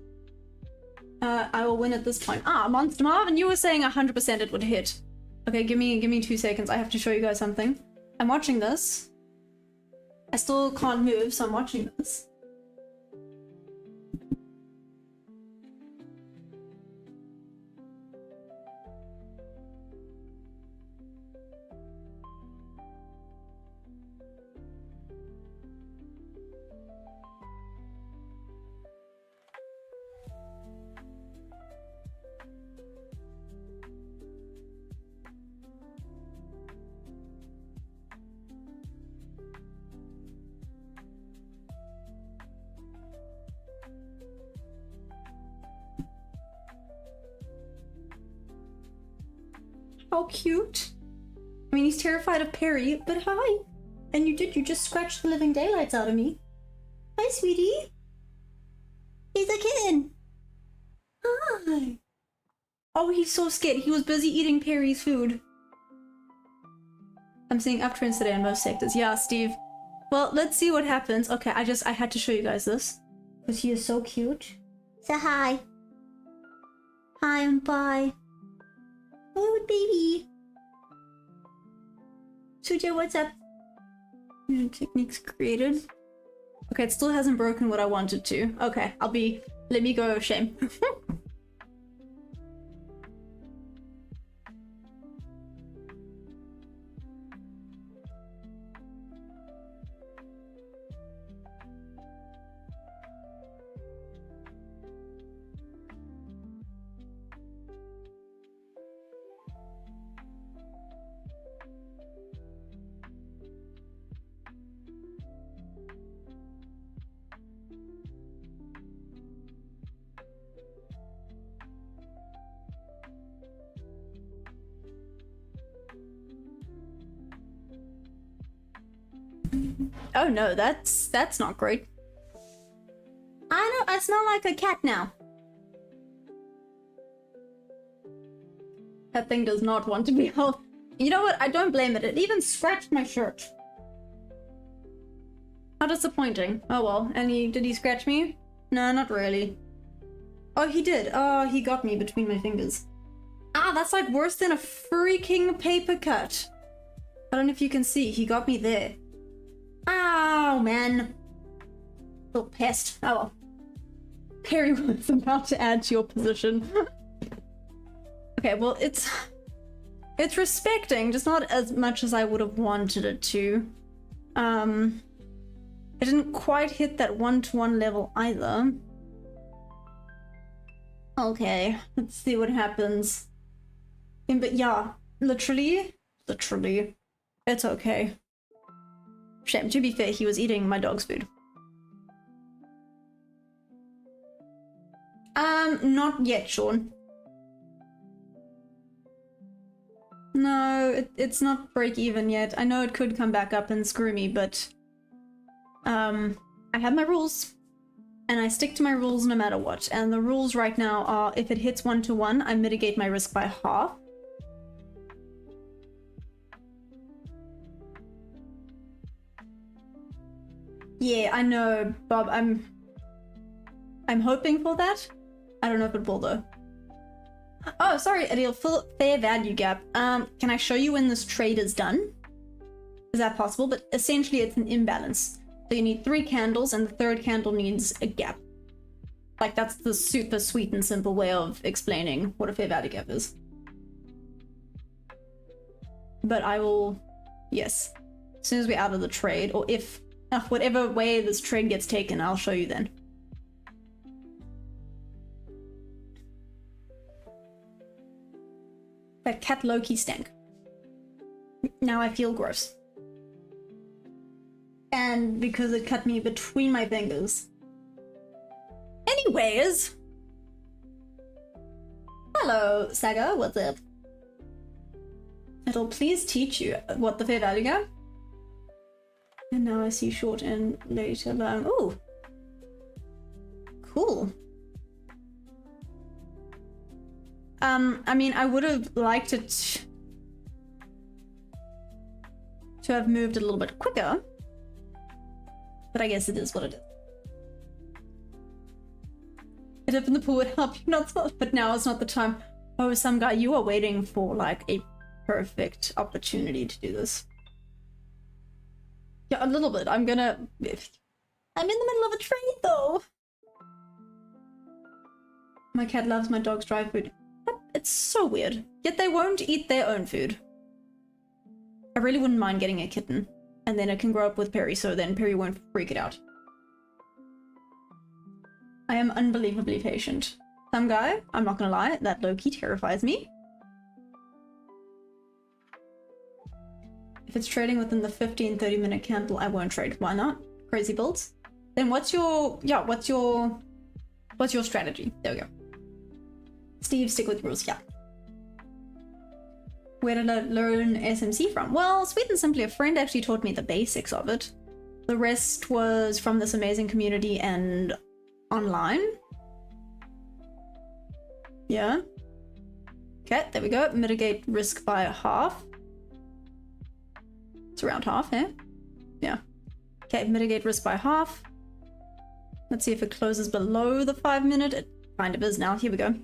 I will win at this point. Ah, Monster Marvin, you were saying 100% it would hit. Okay, give me 2 seconds. I have to show you guys something. I'm watching this. I still can't move, so I'm watching this. How cute. I mean, he's terrified of Perry, but hi. And you just scratched the living daylights out of me. Hi, sweetie. He's a kitten. Hi. Oh, he's so scared. He was busy eating Perry's food. I'm seeing uptrends today in most sectors. Yeah, Steve. Well, let's see what happens. Okay, I had to show you guys this. Because he is so cute. Say hi. Hi and bye. Oh, baby. Suja, what's up? New techniques created. Okay, it still hasn't broken what I wanted to. Okay, let me go, shame. Oh no, that's not great. I know, I smell like a cat now. That thing does not want to be held. You know what? I don't blame it. It even scratched my shirt. How disappointing. Oh well. And did he scratch me? No, not really. Oh, he did. Oh, he got me between my fingers. Ah, that's like worse than a freaking paper cut. I don't know if you can see. He got me there. Oh, man. Little pest. Oh well. Perry was about to add to your position. Okay, well, it's respecting, just not as much as I would have wanted it to. It didn't quite hit that 1-to-1 level either. Okay, let's see what happens. But yeah, literally, it's okay. Shame, to be fair, he was eating my dog's food. Not yet, Sean. No, it's not break even yet. I know it could come back up and screw me, but I have my rules and I stick to my rules no matter what. And the rules right now are if it hits 1-to-1, I mitigate my risk by half. Yeah, I know, Bob. I'm hoping for that. I don't know if it will though. Oh, sorry, Adil, fair value gap. Can I show you when this trade is done? Is that possible? But essentially it's an imbalance. So you need 3 candles and the third candle needs a gap. Like that's the super sweet and simple way of explaining what a fair value gap is. But I will, yes. As soon as we're out of the trade, or if, whatever way this trade gets taken, I'll show you then. That cat Loki stank. Now I feel gross. And because it cut me between my fingers. Anyways. Hello, Saga, what's up? It'll please teach you what the fair value gap. And now I see short and later long. Ooh. Cool. I mean, I would have liked it to have moved a little bit quicker, but I guess it is what it is. A dip in the pool would help you, but now it's not the time. Oh, some guy, you are waiting for like a perfect opportunity to do this. Yeah, a little bit. I'm in the middle of a trade though. My cat loves my dog's dry food. It's so weird. Yet they won't eat their own food. I really wouldn't mind getting a kitten. And then it can grow up with Perry, so then Perry won't freak it out. I am unbelievably patient. Some guy, I'm not gonna lie, that low-key terrifies me. If it's trading within the 15-30 minute candle, I won't trade. Why not? Crazy builds. Then what's your strategy? There we go. Steve, stick with rules, yeah. Where did I learn SMC from? Well, sweet and simply, a friend actually taught me the basics of it. The rest was from this amazing community and online. Yeah. Okay, there we go. Mitigate risk by half. It's around half, eh? Yeah. Okay, mitigate risk by half. Let's see if it closes below the 5 minute. It kind of is now. Here we go.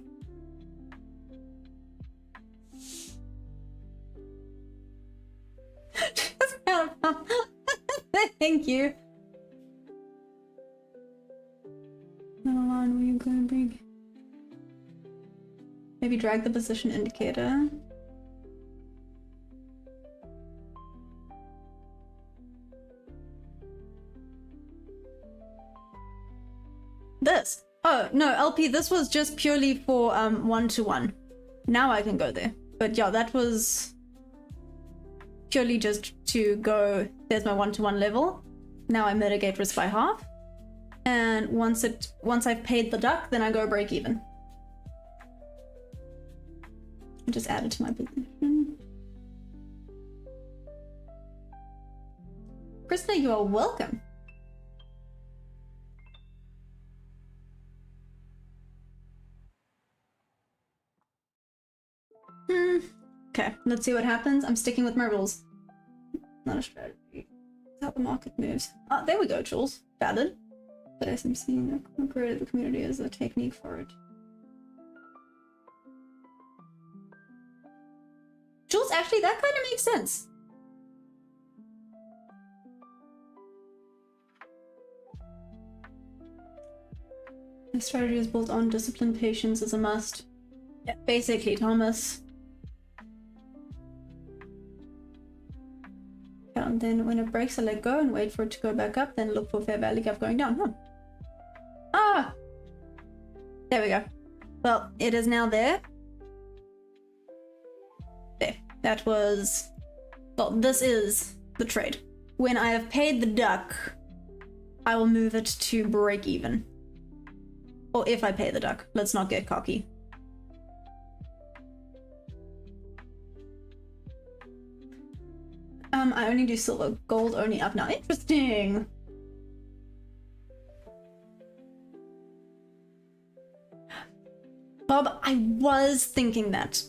Thank you. What line were you going to bring? Maybe drag the position indicator. This. Oh, no, LP, this was just purely for 1-to-1. Now I can go there. But yeah, that was purely just to go, there's my 1-to-1 level. Now I mitigate risk by half. And once I've paid the duck, then I go break even. I just add it to my position. Krista, you are welcome. Okay, let's see what happens. I'm sticking with my rules. Not a strategy. That's how the market moves. Ah, there we go, Jules. Valid. But SMC created the community as a technique for it. Jules, actually, that kind of makes sense. The strategy is built on discipline, patience is a must. Yeah, basically, Thomas. And then when it breaks, I let go and wait for it to go back up, then look for fair value gap going down. Huh. Ah! There we go. Well, it is now there. There. That was... Well, this is the trade. When I have paid the duck, I will move it to break even. Or if I pay the duck. Let's not get cocky. I only do silver. Gold only up now. Interesting! Bob, I was thinking that.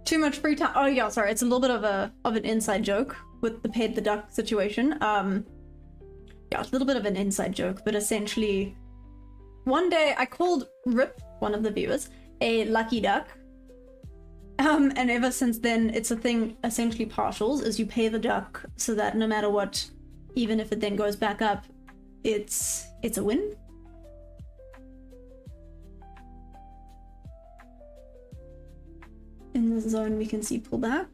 Too much free time. Oh yeah, sorry. It's a little bit of an inside joke with the paid the duck situation. Yeah, a little bit of an inside joke, but essentially, one day I called Rip, one of the viewers, a lucky duck. And ever since then, it's a thing, essentially partials, is you pay the duck so that no matter what, even if it then goes back up, it's a win. In this zone, we can see pullback.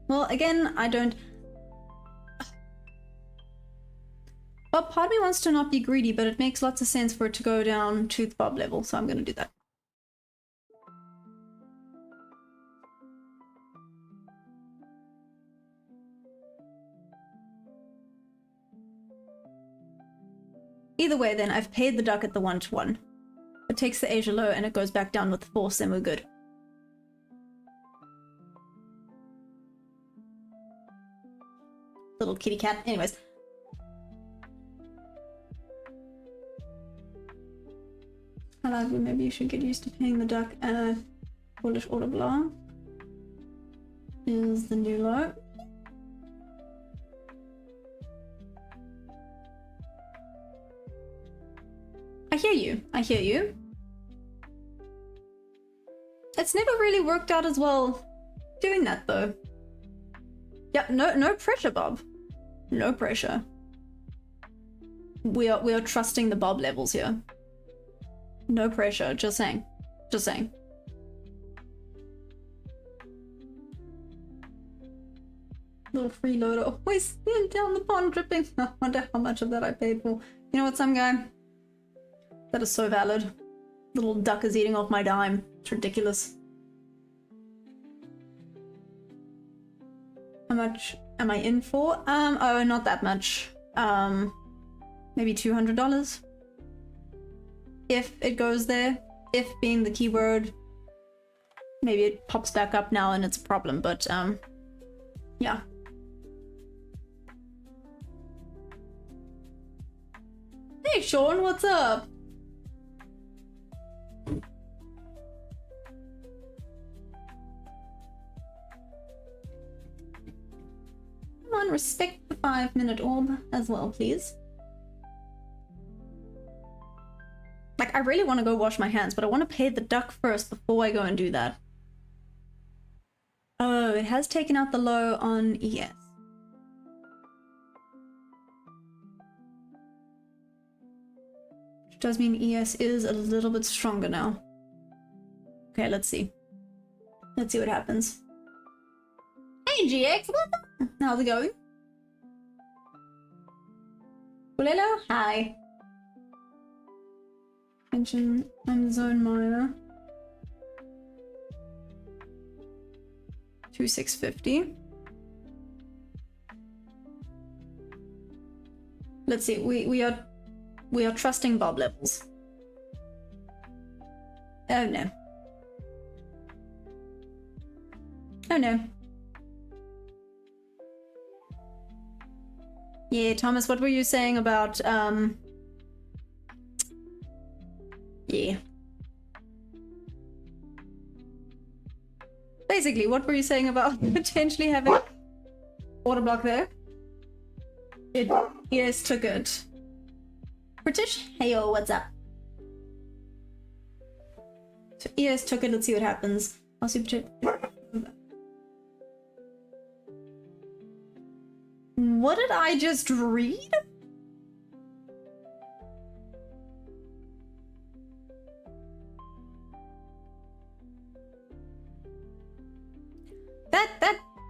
Well, again, I don't... Bob, part of me wants to not be greedy, but it makes lots of sense for it to go down to the Bob level, so I'm going to do that. Either way, then, I've paid the duck at the 1-to-1. It takes the Asia low and it goes back down with the force, then we're good. Little kitty cat. Anyways. Hello, maybe you should get used to paying the duck. Bullish order block is the new low. I hear you. I hear you. It's never really worked out as well doing that though. Yep, no pressure, Bob. No pressure. We are trusting the Bob levels here. No pressure, just saying. Just saying. Little freeloader always down the pond dripping. I wonder how much of that I paid for. You know what, some guy? That is so valid. Little duck is eating off my dime. It's ridiculous. How much am I in for? Oh, not that much. Maybe $200. If it goes there. If being the keyword. Maybe it pops back up now and it's a problem, but yeah. Hey Sean, what's up? Come on, respect the 5-minute orb as well, please. Like, I really want to go wash my hands, but I want to pay the duck first before I go and do that. Oh, it has taken out the low on ES. Which does mean ES is a little bit stronger now. Okay, let's see. Let's see what happens. Hey GX, what the? How's it going? Hello, hi. Mention I'm zone miner. 2650. Let's see. We are trusting Bob levels. Oh no. Oh no. Yeah, Thomas, what were you saying about, yeah. Basically, what were you saying about potentially having order block there? It, yes, took it. British? Hey yo, what's up? So ES took it, let's see what happens. I'll super chat. What did I just read?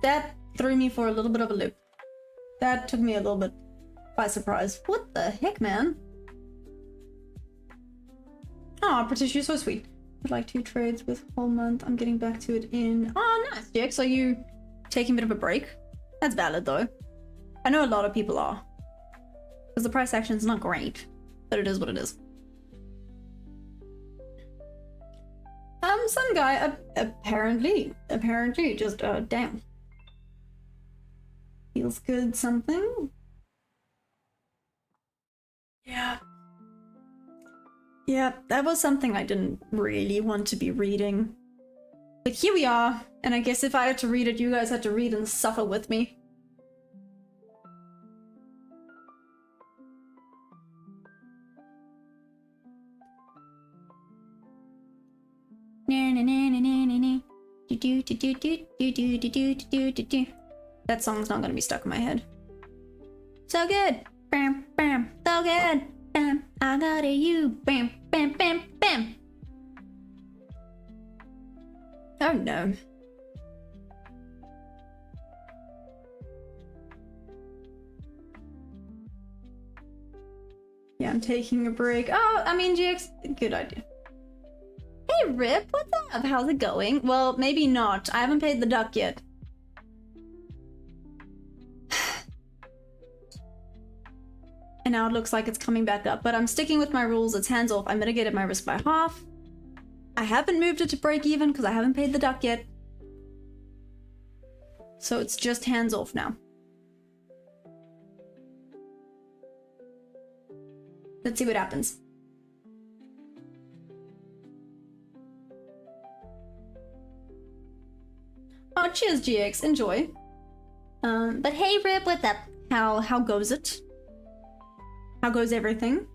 That threw me for a little bit of a loop. That took me a little bit by surprise. What the heck, man? Oh, British, you're so sweet. I'd like 2 trades with whole month. I'm getting back to it in... Oh, nice, Jax. Are you taking a bit of a break? That's valid, though. I know a lot of people are. Because the price action's not great. But it is what it is. Some guy apparently just, damn. Feels good something. Yeah. Yeah, that was something I didn't really want to be reading. But here we are, and I guess if I had to read it, you guys had to read and suffer with me. That song's not gonna be stuck in my head. So good! Bam, bam, so good! Bam, I got you! Bam, bam, bam, bam! Oh no. Yeah, I'm taking a break. Oh, I mean, GX, good idea. Hey Rip, what's up? How's it going? Well, maybe not. I haven't paid the duck yet. And now it looks like it's coming back up, but I'm sticking with my rules. It's hands off. I mitigated my risk by half. I haven't moved it to break even because I haven't paid the duck yet. So it's just hands off now. Let's see what happens. Oh, cheers, GX. Enjoy. But hey, Rip, what's up? How goes it? How goes everything?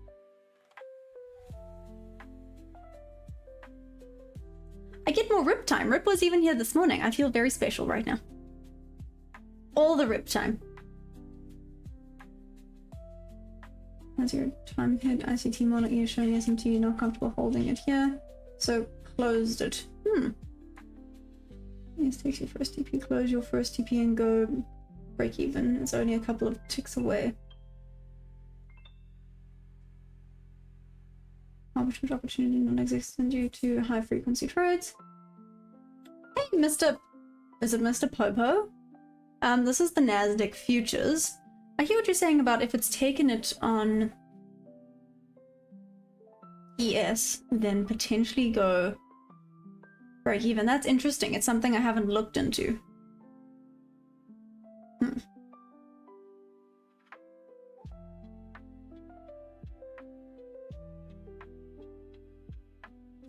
I get more Rip time. Rip was even here this morning. I feel very special right now. All the Rip time. As your time head ICT model is showing SMT, not comfortable holding it here. So closed it. Yes, takes your first TP, close your first TP and go break even. It's only a couple of ticks away. Arbitrage opportunity non-existent due to high frequency trades. Hey, Mr. Is it Mr. Popo? This is the Nasdaq futures. I hear what you're saying about if it's taken it on ES, then potentially go break even. That's interesting. It's something I haven't looked into.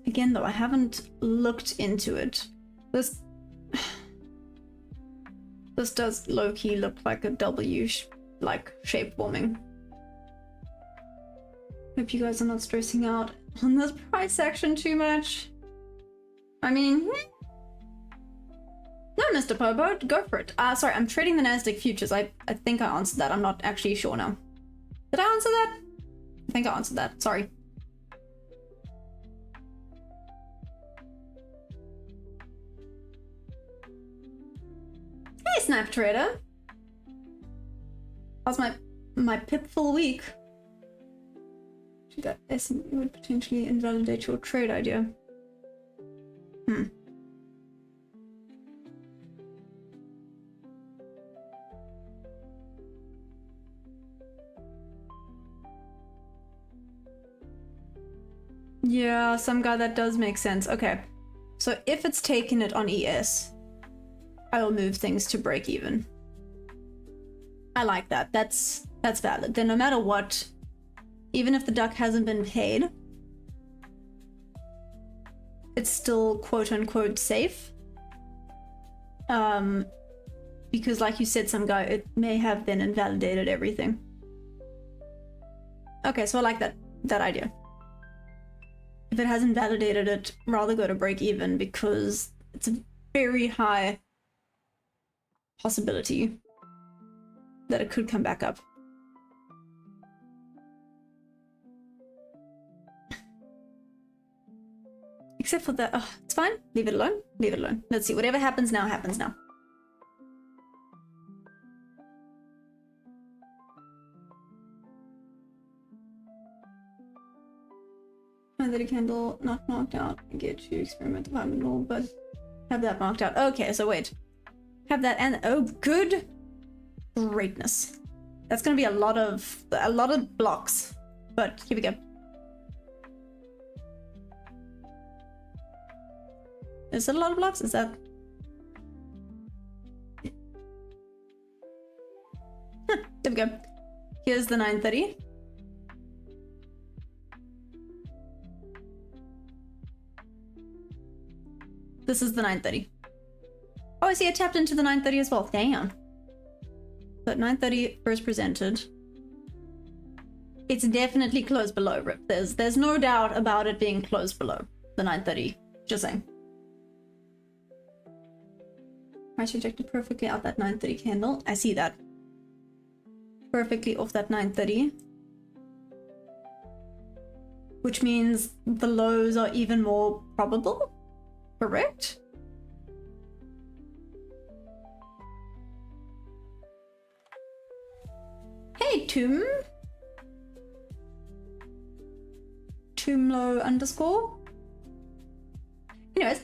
Again, though, I haven't looked into it. This does low-key look like a W like shape forming. Hope you guys are not stressing out on this price action too much. I mean, no, Mr. Popo, go for it. Sorry, I'm trading the Nasdaq futures. I think I answered that. I'm not actually sure now. Did I answer that? I think I answered that. Sorry. Hey, Snap Trader. How's my pipful week? That SME would potentially invalidate your trade idea. Yeah, some guy that does make sense. Okay. So if it's taken it on ES, I will move things to break even. I like that. That's valid. Then no matter what, even if the duck hasn't been paid, it's still quote unquote safe. Because like you said, some guy, it may have then invalidated everything. Okay, so I like that idea. If it hasn't validated it, rather go to break even, because it's a very high possibility that it could come back up. Except for that, oh, it's fine. Leave it alone. Leave it alone. Let's see. Whatever happens now, happens now. Find that a candle not marked out. Get you experiment environmental, but have that marked out. Okay, so wait. Have that and oh, good greatness. That's gonna be a lot of blocks, but here we go. Is it a lot of blocks? Is that? There we go. Here's the 930. This is the 930. Oh, I see it tapped into the 930 as well. Damn. But 930 first presented. It's definitely closed below, Rip. There's no doubt about it being closed below the 930. Just saying. Price rejected perfectly out that 930 candle. I see that. Perfectly off that 930. Which means the lows are even more probable. Correct? Hey, Tomb. Tomblow underscore. Anyways,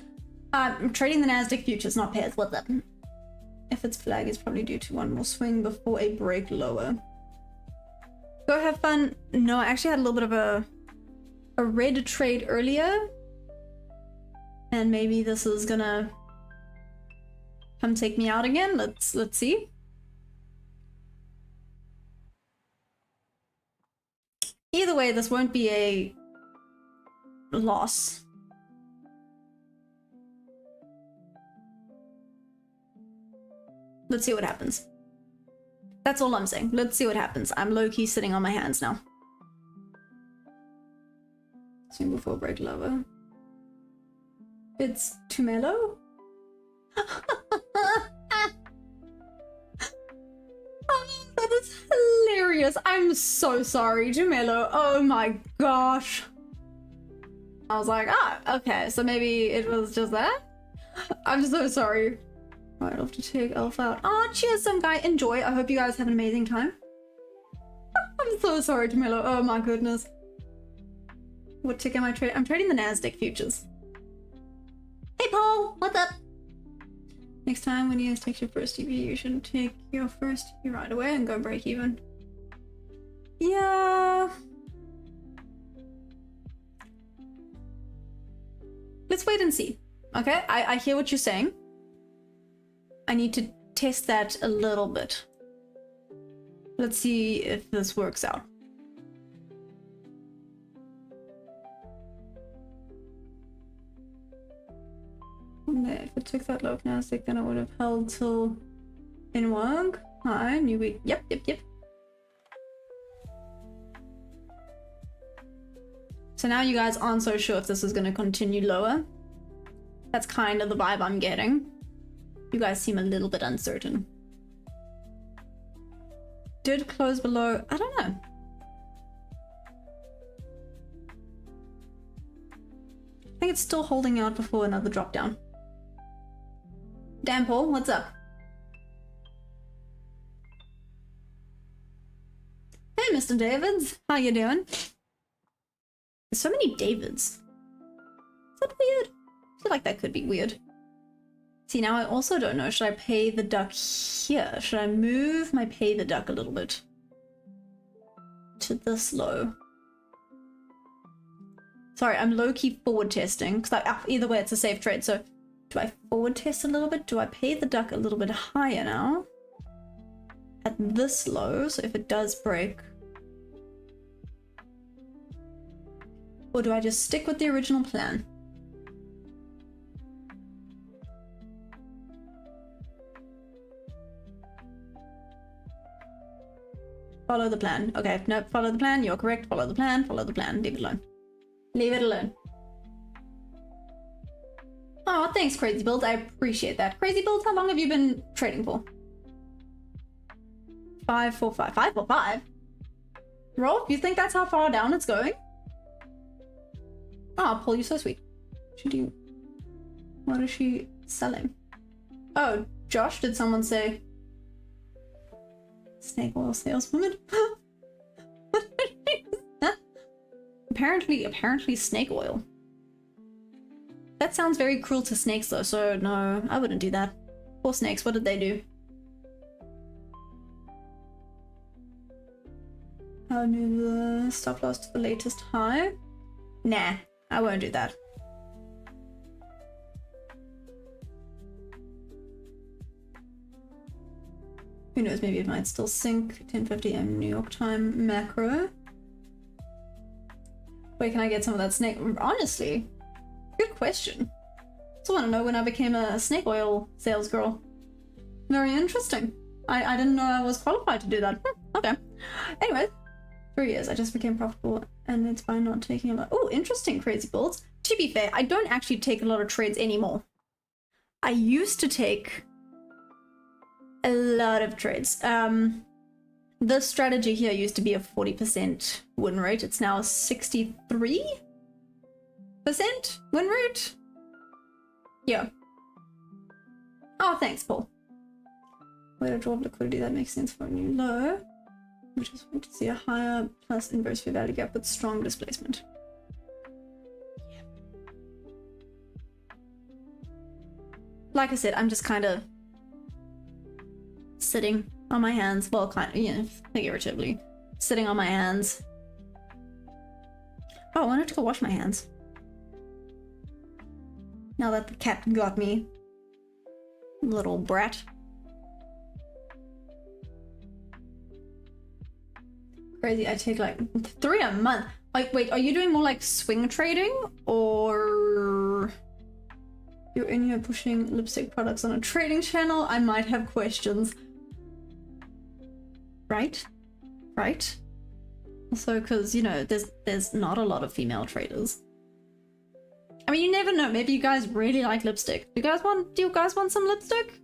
I'm trading the Nasdaq futures, not pairs. What's up? If its flag is probably due to one more swing before a break lower. Go have fun. No, I actually had a little bit of a red trade earlier. And maybe this is gonna come take me out again. Let's see. Either way, this won't be a loss. Let's see what happens. That's all I'm saying. Let's see what happens. I'm low-key sitting on my hands now. Swing before break lower. It's Tumelo? Oh, that is hilarious. I'm so sorry, Tumelo. Oh my gosh. I was like, okay, so maybe it was just that? I'm so sorry. Right, I'll have to take Alpha out. Oh, cheers, some guy. Enjoy. I hope you guys have an amazing time. I'm so sorry, Tumelo. Oh my goodness. What ticket am I trading? I'm trading the Nasdaq futures. Hey Paul, what's up? Next time when you guys take your first EV, you should take your first EV right away and go break even. Yeah. Let's wait and see. Okay, I hear what you're saying. I need to test that a little bit. Let's see if this works out. If it took that low of Nasdaq, then I would have held till in work. Hi, new week. Yep. So now you guys aren't so sure if this is going to continue lower. That's kind of the vibe I'm getting. You guys seem a little bit uncertain. Did close below? I don't know. I think it's still holding out before another drop down. Damn, Paul, what's up? Hey, Mr. Davids, how you doing? There's so many Davids. Is that weird? I feel like that could be weird. See, now I also don't know. Should I pay the duck here? Should I move my pay the duck a little bit to this low? Sorry, I'm low-key forward testing because either way it's a safe trade. So Do I forward test a little bit? Do I pay the duck a little bit higher now? At this low, so if it does break. Or do I just stick with the original plan? Follow the plan. Okay, no, follow the plan. You're correct. Follow the plan. Follow the plan. Leave it alone. Leave it alone. Oh, thanks, Crazy Build. I appreciate that. Crazy Build, how long have you been trading for? 545. 545? Rolf, you think that's how far down it's going? Oh, Paul, you're so sweet. What is she selling? Oh, Josh, did someone say snake oil saleswoman? Apparently snake oil. That sounds very cruel to snakes though, so no, I wouldn't do that. Poor snakes, what did they do? I'll move the stop loss to the latest high. Nah, I won't do that. Who knows, maybe it might still sink. 1050 M New York time macro. Wait, can I get some of that snake? Honestly, good question. Just want to know when I became a snake oil sales girl. Very interesting. I didn't know I was qualified to do that. Okay. Anyway, 3 years. I just became profitable and it's by not taking a lot. Oh, interesting, Crazy Builds. To be fair, I don't actually take a lot of trades anymore. I used to take a lot of trades. The strategy here used to be a 40% win rate. It's now 63% win rate. Yeah. Oh, thanks, Paul. Way to draw liquidity, that makes sense for a new low. We just want to see a higher plus inverse fair value gap with strong displacement. Yeah. Like I said, I'm just kind of sitting on my hands. Well, kind of, you know, figuratively. Sitting on my hands. Oh, I wanted to go wash my hands. Now that the cat got me. Little brat. Crazy, I take like 3 a month. Like, wait, are you doing more like swing trading? Or you're in here pushing lipstick products on a trading channel? I might have questions. Right? Right? Also, because, you know, there's not a lot of female traders. I mean, you never know. Maybe you guys really like lipstick. Do you guys want some lipstick?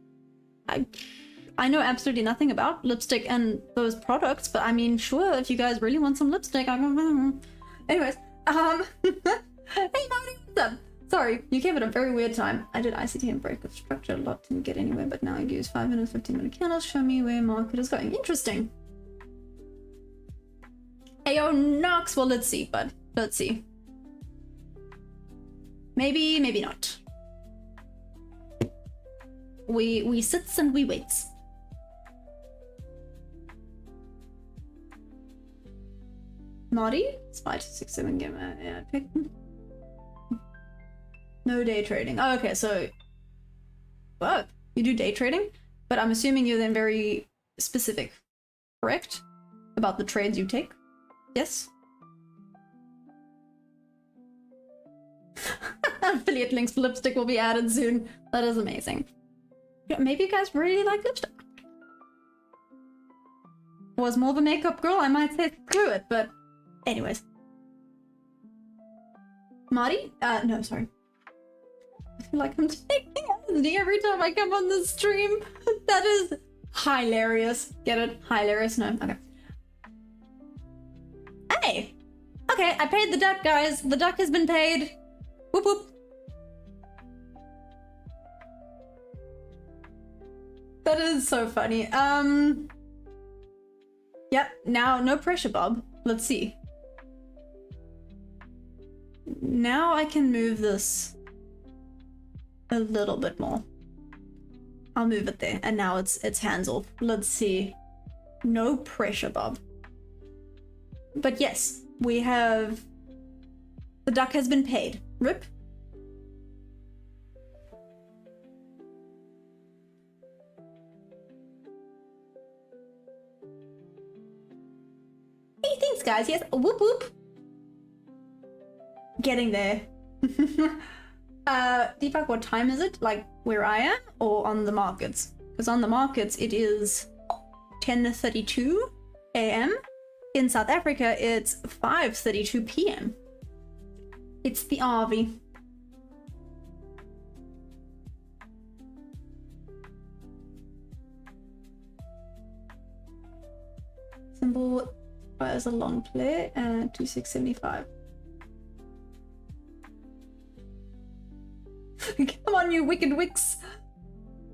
I know absolutely nothing about lipstick and those products, but I mean, sure, if you guys really want some lipstick, I don't. Anyways, hey, Marty, what's up? Sorry, you came at a very weird time. I did ICT and break of structure a lot, didn't get anywhere, but now I use 5 minutes, 15-minute candles. Show me where market is going. Interesting. Ayo, Nox. Well, let's see, bud. Let's see. Maybe, maybe not. We sits and we waits. Marty? Spy 267 gamer. Yeah, I picked. No day trading. Oh, okay, so. What? You do day trading? But I'm assuming you're then very specific, correct? About the trades you take? Yes? Affiliate links for lipstick will be added soon. That is amazing. Yeah, maybe you guys really like lipstick. Was more of a makeup girl, I might say screw it, but anyways. Marty? No, sorry. I feel like I'm taking LSD every time I come on the stream. That is hilarious. Get it? Hilarious? No? Okay. Hey! Okay, I paid the duck, guys. The duck has been paid. Whoop whoop. That is so funny. Yep, now no pressure, Bob. Let's see. Now I can move this a little bit more. I'll move it there, and now it's hands off. Let's see. No pressure, Bob. But yes, we have... The duck has been paid. Rip. Yes, guys, yes. Whoop whoop. Getting there. Deepak, what time is it? Like where I am or on the markets? Because on the markets it is 10:32 a.m. In South Africa it's 5:32 p.m. It's the RV. Symbol as a long play and 2675. Come on, you wicked wicks.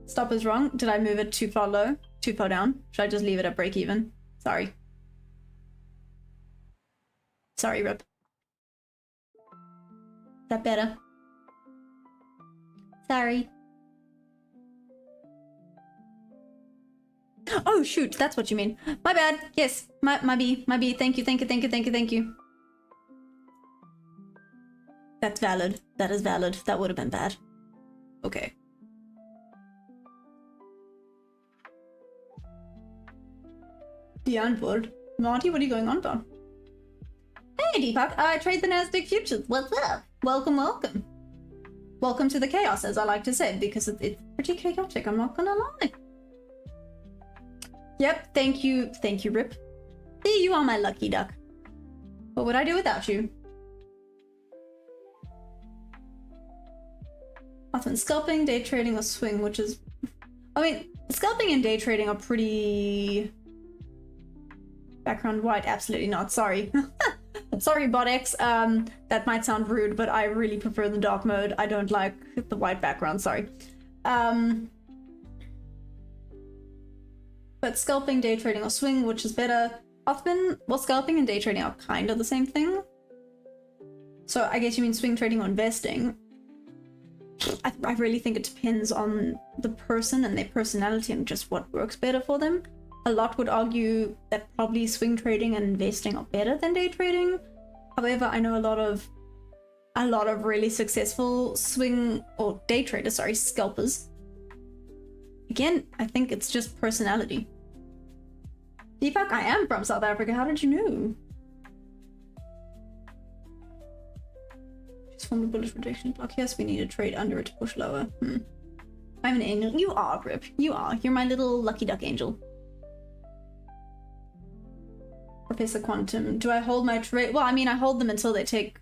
Stop is wrong. Did I move it too far low? Too far down? Should I just leave it at break even? Sorry. Sorry, Rip. Is that better? Sorry. Oh shoot, that's what you mean. My bad. Yes, my B. Thank you. That's valid. That is valid. That would have been bad. Okay. Yeah, I'm bored. Monty, what are you going on about? Hey, Deepak. I trade the Nasdaq futures. What's up? Welcome, welcome. Welcome to the chaos, as I like to say, because it's pretty chaotic, I'm not gonna lie. Yep, thank you, Rip. Hey, you are my lucky duck. What would I do without you? Often scalping, day trading, or swing, which is... I mean, scalping and day trading are pretty... Background white, absolutely not, sorry. Sorry, BotX, that might sound rude, but I really prefer the dark mode. I don't like the white background, sorry. But scalping, day trading, or swing, which is better? Often, well, scalping and day trading are kind of the same thing. So I guess you mean swing trading or investing. I really think it depends on the person and their personality and just what works better for them. A lot would argue that probably swing trading and investing are better than day trading. However, I know a lot of really successful swing or day traders, sorry, scalpers. Again, I think it's just personality. Deepak, I am from South Africa. How did you know? Just formed a bullish rejection block. Yes, we need to trade under it to push lower. I'm an angel. You are, Grip. You are. You're my little lucky duck angel. Professor Quantum. Do I hold my trade? Well, I mean, I hold them until they take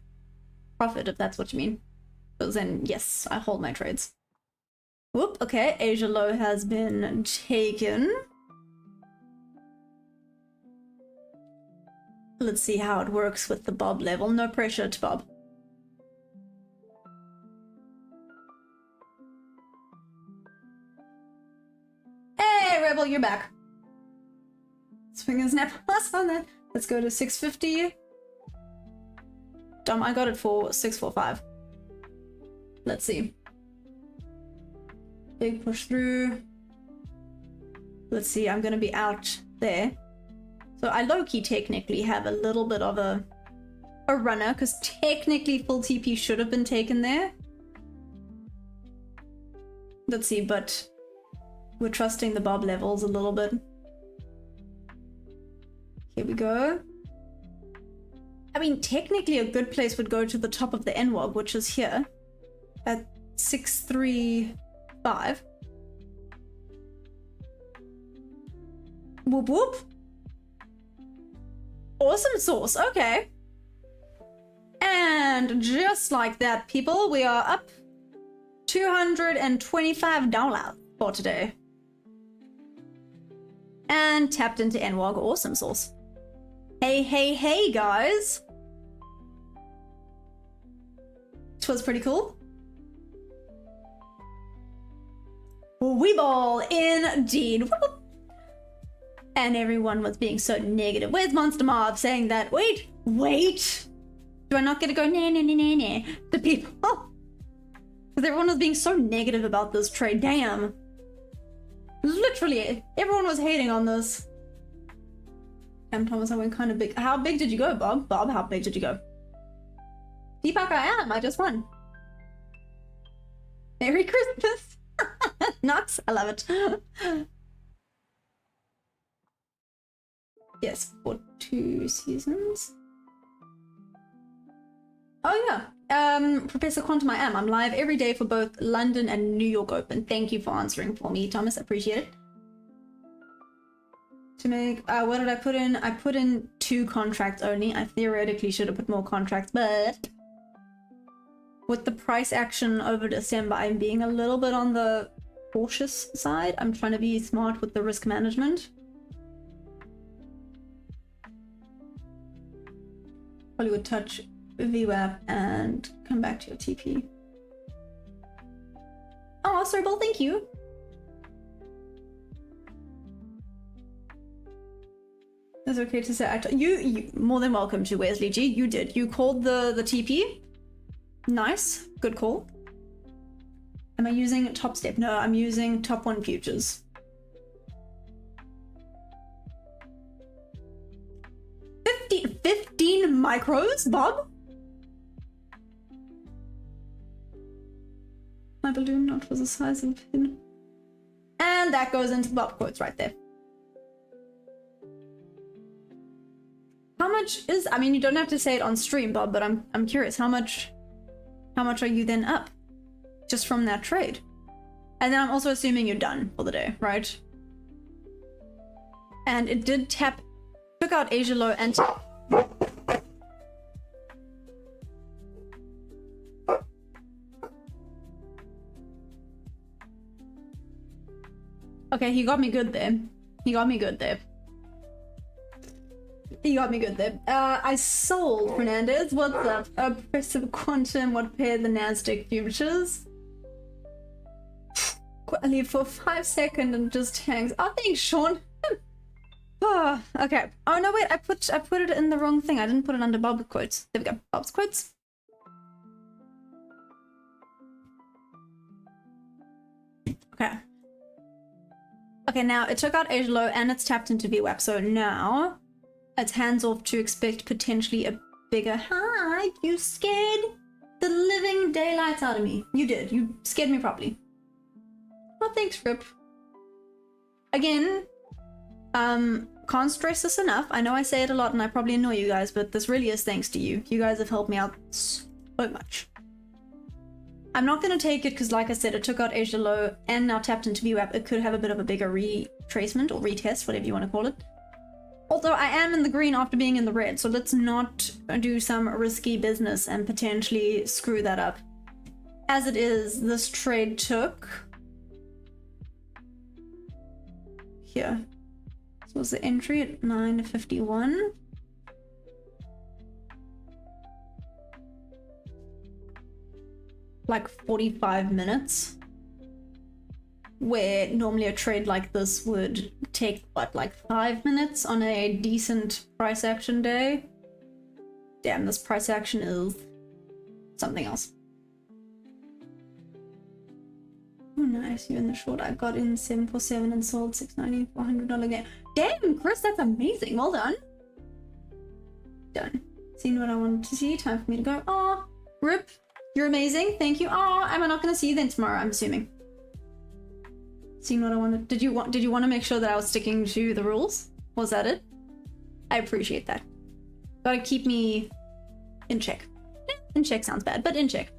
profit, if that's what you mean. But then, yes, I hold my trades. Whoop, okay. Asia low has been taken. Let's see how it works with the Bob level. No pressure to Bob. Hey, Rebel, you're back. Swing is never less on that. Let's go to 650. Dumb, I got it for 645. Let's see. Big push through. Let's see, I'm gonna be out there. So I low-key technically have a little bit of a runner, because technically full TP should have been taken there. Let's see, but we're trusting the Bob levels a little bit. Here we go. I mean, technically a good place would go to the top of the NWOG, which is here at 635. Whoop whoop. Awesome sauce, okay. And just like that, people, we are up $225 for today. And tapped into NWOG, awesome sauce. Hey, hey, hey, guys. It was pretty cool. We ball indeed. Whoop. And everyone was being so negative. Where's Monster Mob saying that? Wait. Do I not get to go nah to people? Because everyone was being so negative about this trade. Damn. Literally, everyone was hating on this. Damn, Thomas, I went kind of big. How big did you go, Bob? Bob, how big did you go? Deepak, I just won. Merry Christmas. Nuts, I love it. Yes, for 2 seasons. Oh yeah, Professor Quantum, I am. I'm live every day for both London and New York Open. Thank you for answering for me, Thomas. Appreciate it. To make, what did I put in? I put in 2 contracts only. I theoretically should have put more contracts, but with the price action over December, I'm being a little bit on the cautious side. I'm trying to be smart with the risk management. Hollywood Touch, VWAP, and come back to your TP. Oh, Cerebral, thank you. It's okay to say you more than welcome to, Wesley G. You did. You called the TP. Nice. Good call. Am I using Top Step? No, I'm using Top 1 Futures. 15 micros, Bob? My balloon knot was the size of a pin. And that goes into the Bob quotes right there. How much is, I mean, you don't have to say it on stream, Bob, but I'm curious, how much are you then up just from that trade? And then I'm also assuming you're done for the day, right? And it did tap, took out Asia low and okay, he got me good there. He got me good there. You got me good there. I sold Fernandez. What's up? Progressive Quantum. What pair? The Nasdaq futures. I leave for 5 seconds and just hangs. Oh, thanks, Sean. Oh, okay. Oh no, wait. I put it in the wrong thing. I didn't put it under Bob's quotes. There we go. Bob's quotes. Okay. Okay. Now it took out Asia low and it's tapped into VWAP. So now it's hands off to expect potentially a bigger. Hi, you scared the living daylights out of me. You did. You scared me properly. Oh, thanks, Rip. Again, can't stress this enough. I know I say it a lot and I probably annoy you guys, but this really is thanks to you. You guys have helped me out so much. I'm not going to take it because, like I said, it took out Asia low and now tapped into VWAP. It could have a bit of a bigger retracement or retest, whatever you want to call it. Although I am in the green after being in the red, so let's not do some risky business and potentially screw that up. As it is, this trade took... Here. This was the entry at 9:51. Like 45 minutes. Where normally a trade like this would take, what, like 5 minutes on a decent price action day? Damn, this price action is something else. Oh, nice. You're in the short. I got in 747 and sold 690 for $100 gain. Damn, Chris, that's amazing. Well done. Done. Seen what I wanted to see. Time for me to go. Aw, Rip, you're amazing. Thank you. Aw, am I not going to see you then tomorrow, I'm assuming? Seen what I wanted. Did you want to make sure that I was sticking to the rules? Was that it? I appreciate that. Gotta keep me in check. In check sounds bad, but in check.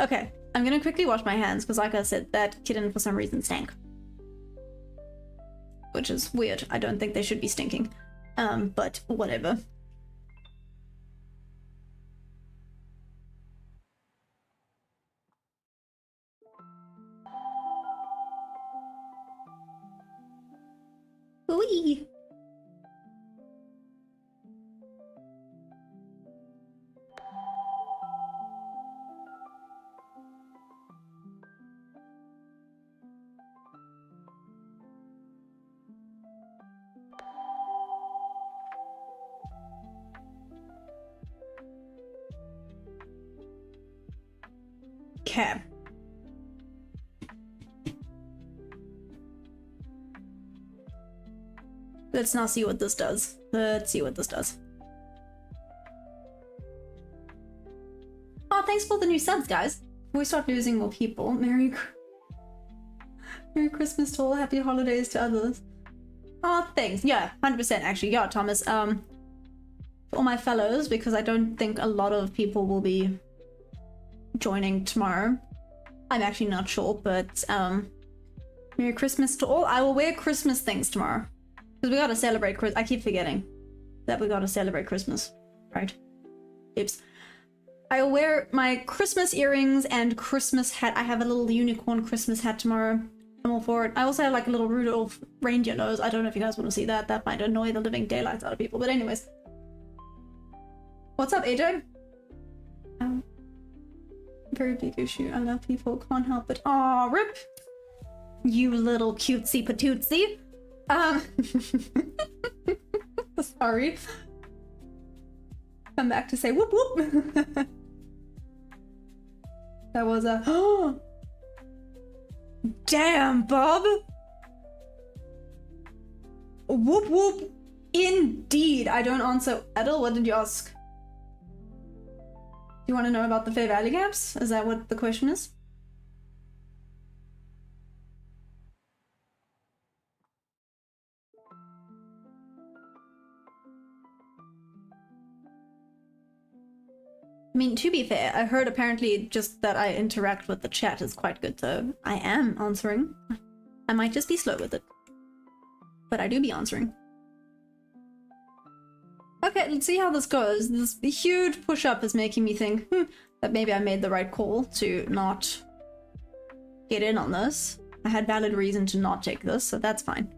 Okay, I'm gonna quickly wash my hands because, like I said, that kitten for some reason stank. Which is weird. I don't think they should be stinking. But whatever. Wee. Okay. Let's now see what this does. Let's see what this does. Oh, thanks for the new subs, guys. Before we start losing more people, Merry Christmas to all, happy holidays to others. Oh, thanks. Yeah, 100% actually. Yeah, Thomas. For all my fellows, because I don't think a lot of people will be joining tomorrow. I'm actually not sure, but Merry Christmas to all. I will wear Christmas things tomorrow. Because we gotta celebrate Christmas. I keep forgetting that we gotta celebrate Christmas. Right? Oops. I will wear my Christmas earrings and Christmas hat. I have a little unicorn Christmas hat tomorrow. I'm all for it. I also have like a little Rudolph reindeer nose. I don't know if you guys want to see that. That might annoy the living daylights out of people. But anyways. What's up, AJ? Very big issue. I love people. Can't help it. Aw, rip. You little cutesy patootsy. Sorry. Come back to say whoop whoop. That was a damn, Bob. Whoop whoop. Indeed. I don't answer. Adel, what did you ask? Do you want to know about the fair value gaps? Is that what the question is? I mean, to be fair, I heard apparently just that I interact with the chat is quite good, so I am answering. I might just be slow with it. But I do be answering. Okay, let's see how this goes. This huge push-up is making me think that maybe I made the right call to not get in on this. I had valid reason to not take this, so that's fine.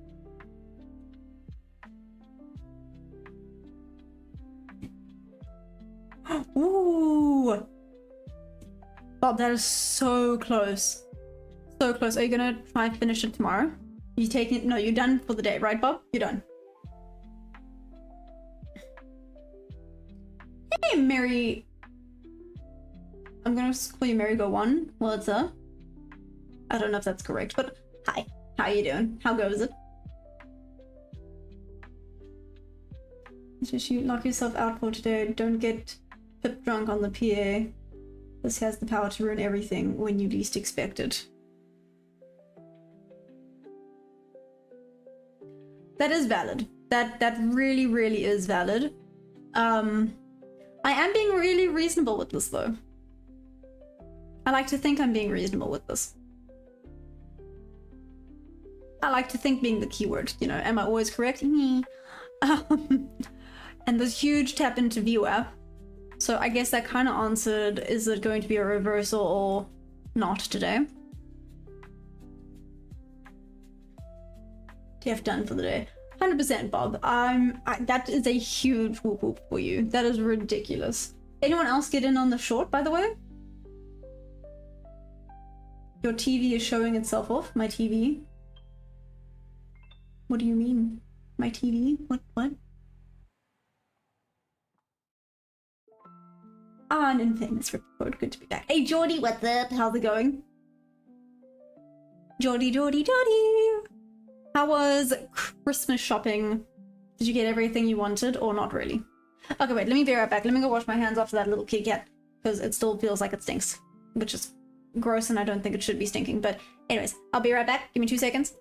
Ooh! Bob, that is so close. So close. Are you gonna try and finish it tomorrow? You taking it? No, you're done for the day, right, Bob? You're done. Hey, Mary. I'm gonna call you Mary Go One. Well, it's a. I don't know if that's correct, but hi. How you doing? How goes it? Just you lock yourself out for today. Don't get pip drunk on the PA. This has the power to ruin everything when you least expect it. That is valid. That really, really is valid. I am being really reasonable with this, though. I like to think I'm being reasonable with this. I like to think being the keyword, you know. Am I always correct? And this huge tap into viewer. So I guess that kind of answered, is it going to be a reversal or not today? TF done for the day. 100% Bob. That is a huge whoop whoop for you. That is ridiculous. Anyone else get in on the short, by the way? Your TV is showing itself off. My TV. What do you mean? My TV? What? Ah, an infamous report. Good to be back. Hey, Geordie, what's up? How's it going? Geordie. How was Christmas shopping? Did you get everything you wanted or not really? Okay, wait, let me be right back. Let me go wash my hands after that little Kit Kat because it still feels like it stinks, which is gross and I don't think it should be stinking. But anyways, I'll be right back. Give me 2 seconds.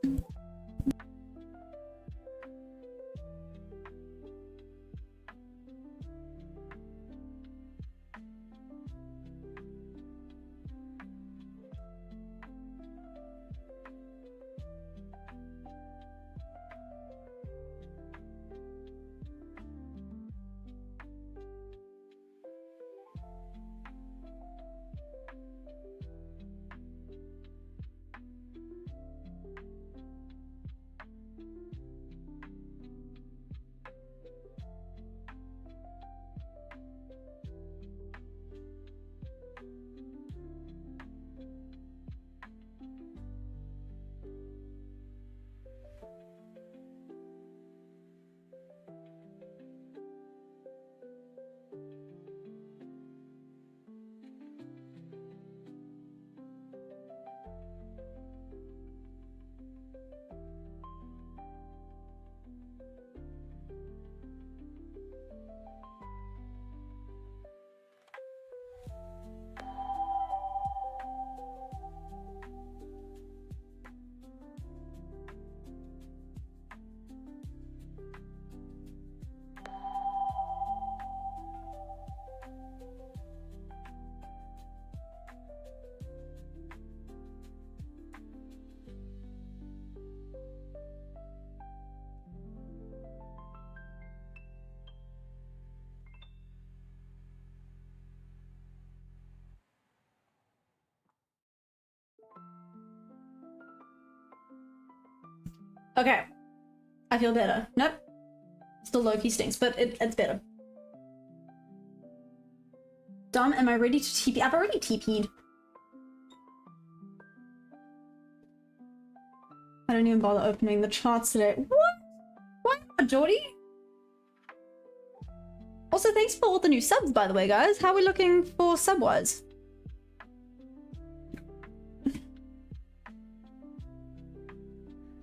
Okay. I feel better. Nope. Still low-key stinks, but it's better. Dom, am I ready to TP? I've already TP'd. I don't even bother opening the charts today. What? Why not, Geordie? Also, thanks for all the new subs, by the way, guys. How are we looking for sub-wise?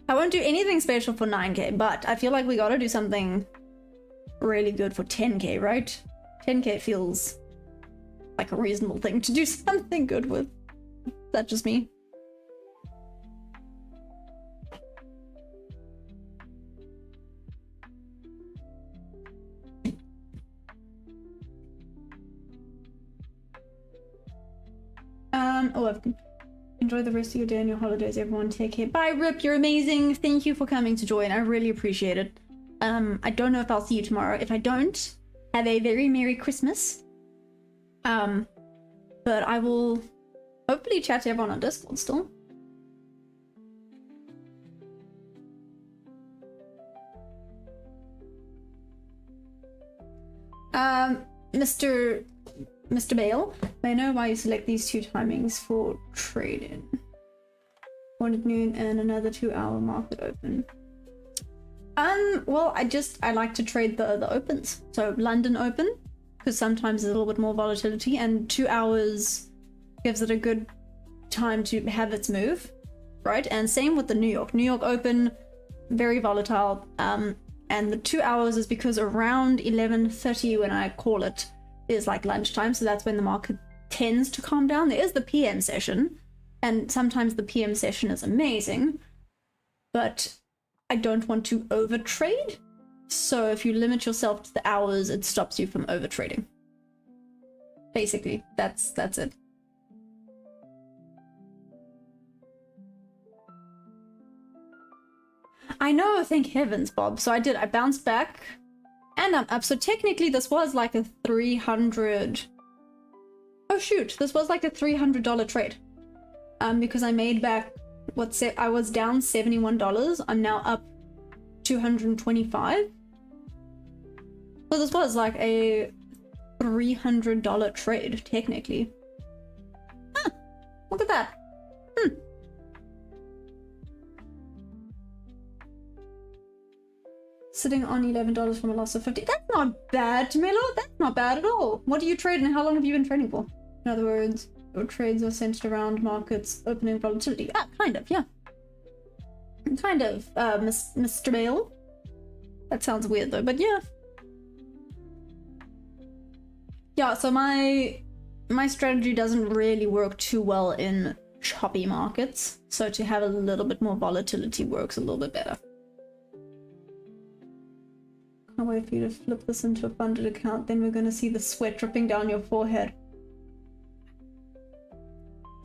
I won't do anything special for 9k, but I feel like we gotta do something really good for 10k, right? 10k feels like a reasonable thing to do something good with. That's just me. Oh, enjoy the rest of your day and your holidays, everyone. Take care. Bye, Rip. You're amazing. Thank you for coming to join. I really appreciate it. I don't know if I'll see you tomorrow. If I don't, have a very Merry Christmas. But I will hopefully chat to everyone on Discord still. Mr. Bale, may I know why you select these two timings for trading? One at noon and another 2-hour market open. Well, I like to trade the opens. So London open, because sometimes there's a little bit more volatility, and 2 hours gives it a good time to have its move, right? And same with the New York. New York open, very volatile. And the 2 hours is because around 11:30 when I call it, is like lunchtime, so that's when the market tends to calm down. There is the PM session, and sometimes the PM session is amazing, but I don't want to overtrade. So if you limit yourself to the hours, it stops you from overtrading. Basically, that's it. I know, thank heavens, Bob. So I bounced back. And I'm up. So technically this was like a 300... Oh shoot, this was like a $300 trade. Because I made back, I was down $71. I'm now up $225. So this was like a $300 trade, technically. Huh, look at that. Sitting on $11 from a loss of 50. That's not bad, Camilo. That's not bad at all. What do you trade and how long have you been trading for? In other words, your trades are centered around markets opening volatility. Ah, kind of, yeah. Kind of, Mr. Bale. That sounds weird though, but yeah. Yeah, so my strategy doesn't really work too well in choppy markets. So to have a little bit more volatility works a little bit better. Can't wait for you to flip this into a funded account, then we're gonna see the sweat dripping down your forehead.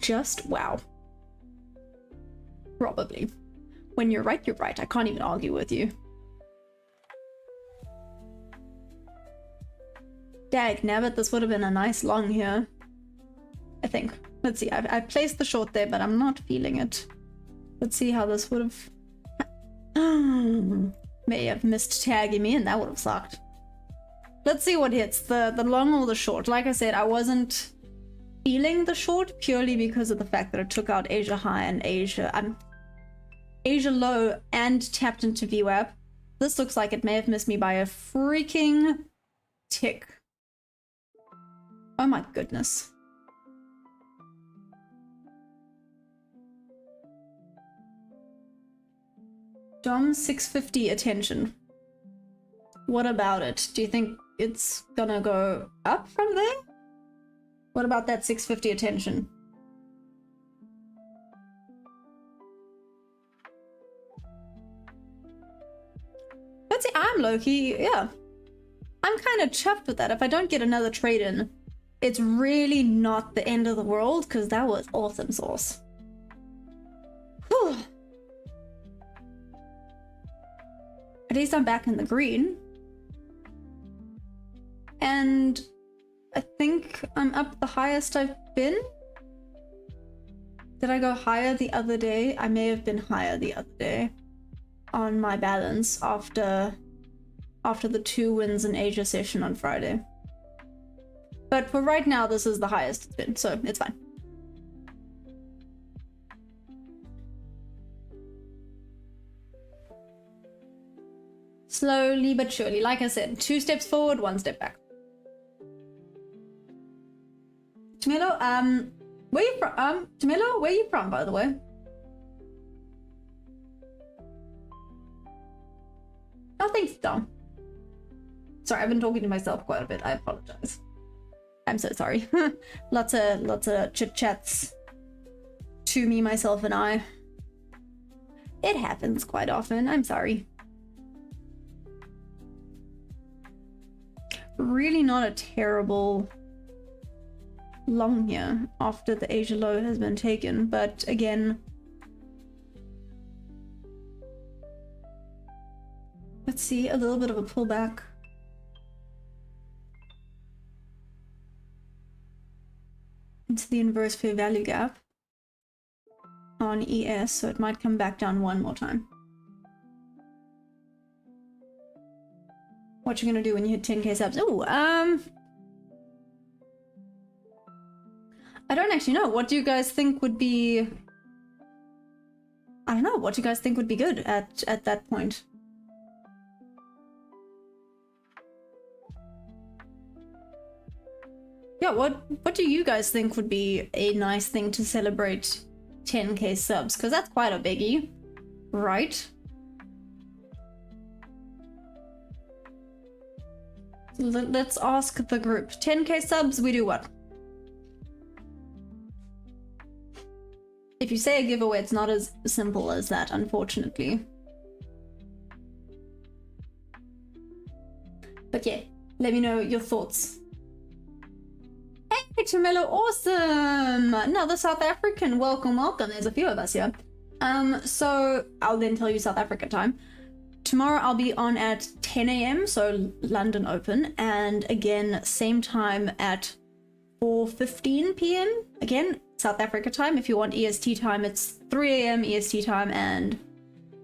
Just wow. Probably. When you're right, you're right. I can't even argue with you. Dag nabbit, this would have been a nice long here. I think. Let's see, I placed the short there, but I'm not feeling it. Let's see how this would have... May have missed tagging me and that would have sucked. Let's see what hits, the long or the short. Like I said, I wasn't feeling the short purely because of the fact that it took out Asia high and Asia low and tapped into VWAP. This looks like it may have missed me by a freaking tick. Oh my goodness. Dom 650 attention. What about it? Do you think it's gonna go up from there? What about that 650 attention? Let's see, I'm low-key, yeah. I'm kind of chuffed with that. If I don't get another trade in, it's really not the end of the world, because that was awesome sauce. Whew. At least I'm back in the green. And I think I'm up the highest I've been. Did I go higher the other day? I may have been higher the other day. on my balance after the 2 wins in Asia session on Friday. But for right now, this is the highest it's been, so it's fine. Slowly but surely, like I said, 2 steps forward, 1 step back. Tamilo, where you from? Tamilo, where you from, by the way? Oh, thanks, Dom. Sorry, I've been talking to myself quite a bit. I apologize. I'm so sorry. lots of chit chats to me, myself, and I. It happens quite often. I'm sorry. Really not a terrible long here after the Asia low has been taken, but again, let's see, a little bit of a pullback. Into the inverse fair value gap on ES, so it might come back down one more time. What you gonna do when you hit 10k subs? Oh, I don't actually know. What do you guys think would be... I don't know. What do you guys think would be good at that point? Yeah, what do you guys think would be a nice thing to celebrate 10k subs? Because that's quite a biggie, right? Let's ask the group. 10k subs, we do what? If you say a giveaway, it's not as simple as that, unfortunately. But yeah, let me know your thoughts. Hey, Chamelo, awesome! Another South African, welcome, welcome. There's a few of us here. So I'll then tell you South Africa time. Tomorrow I'll be on at 10 AM, so London open, and again, same time at 4:15 PM. Again, South Africa time. If you want EST time, it's 3 AM EST time and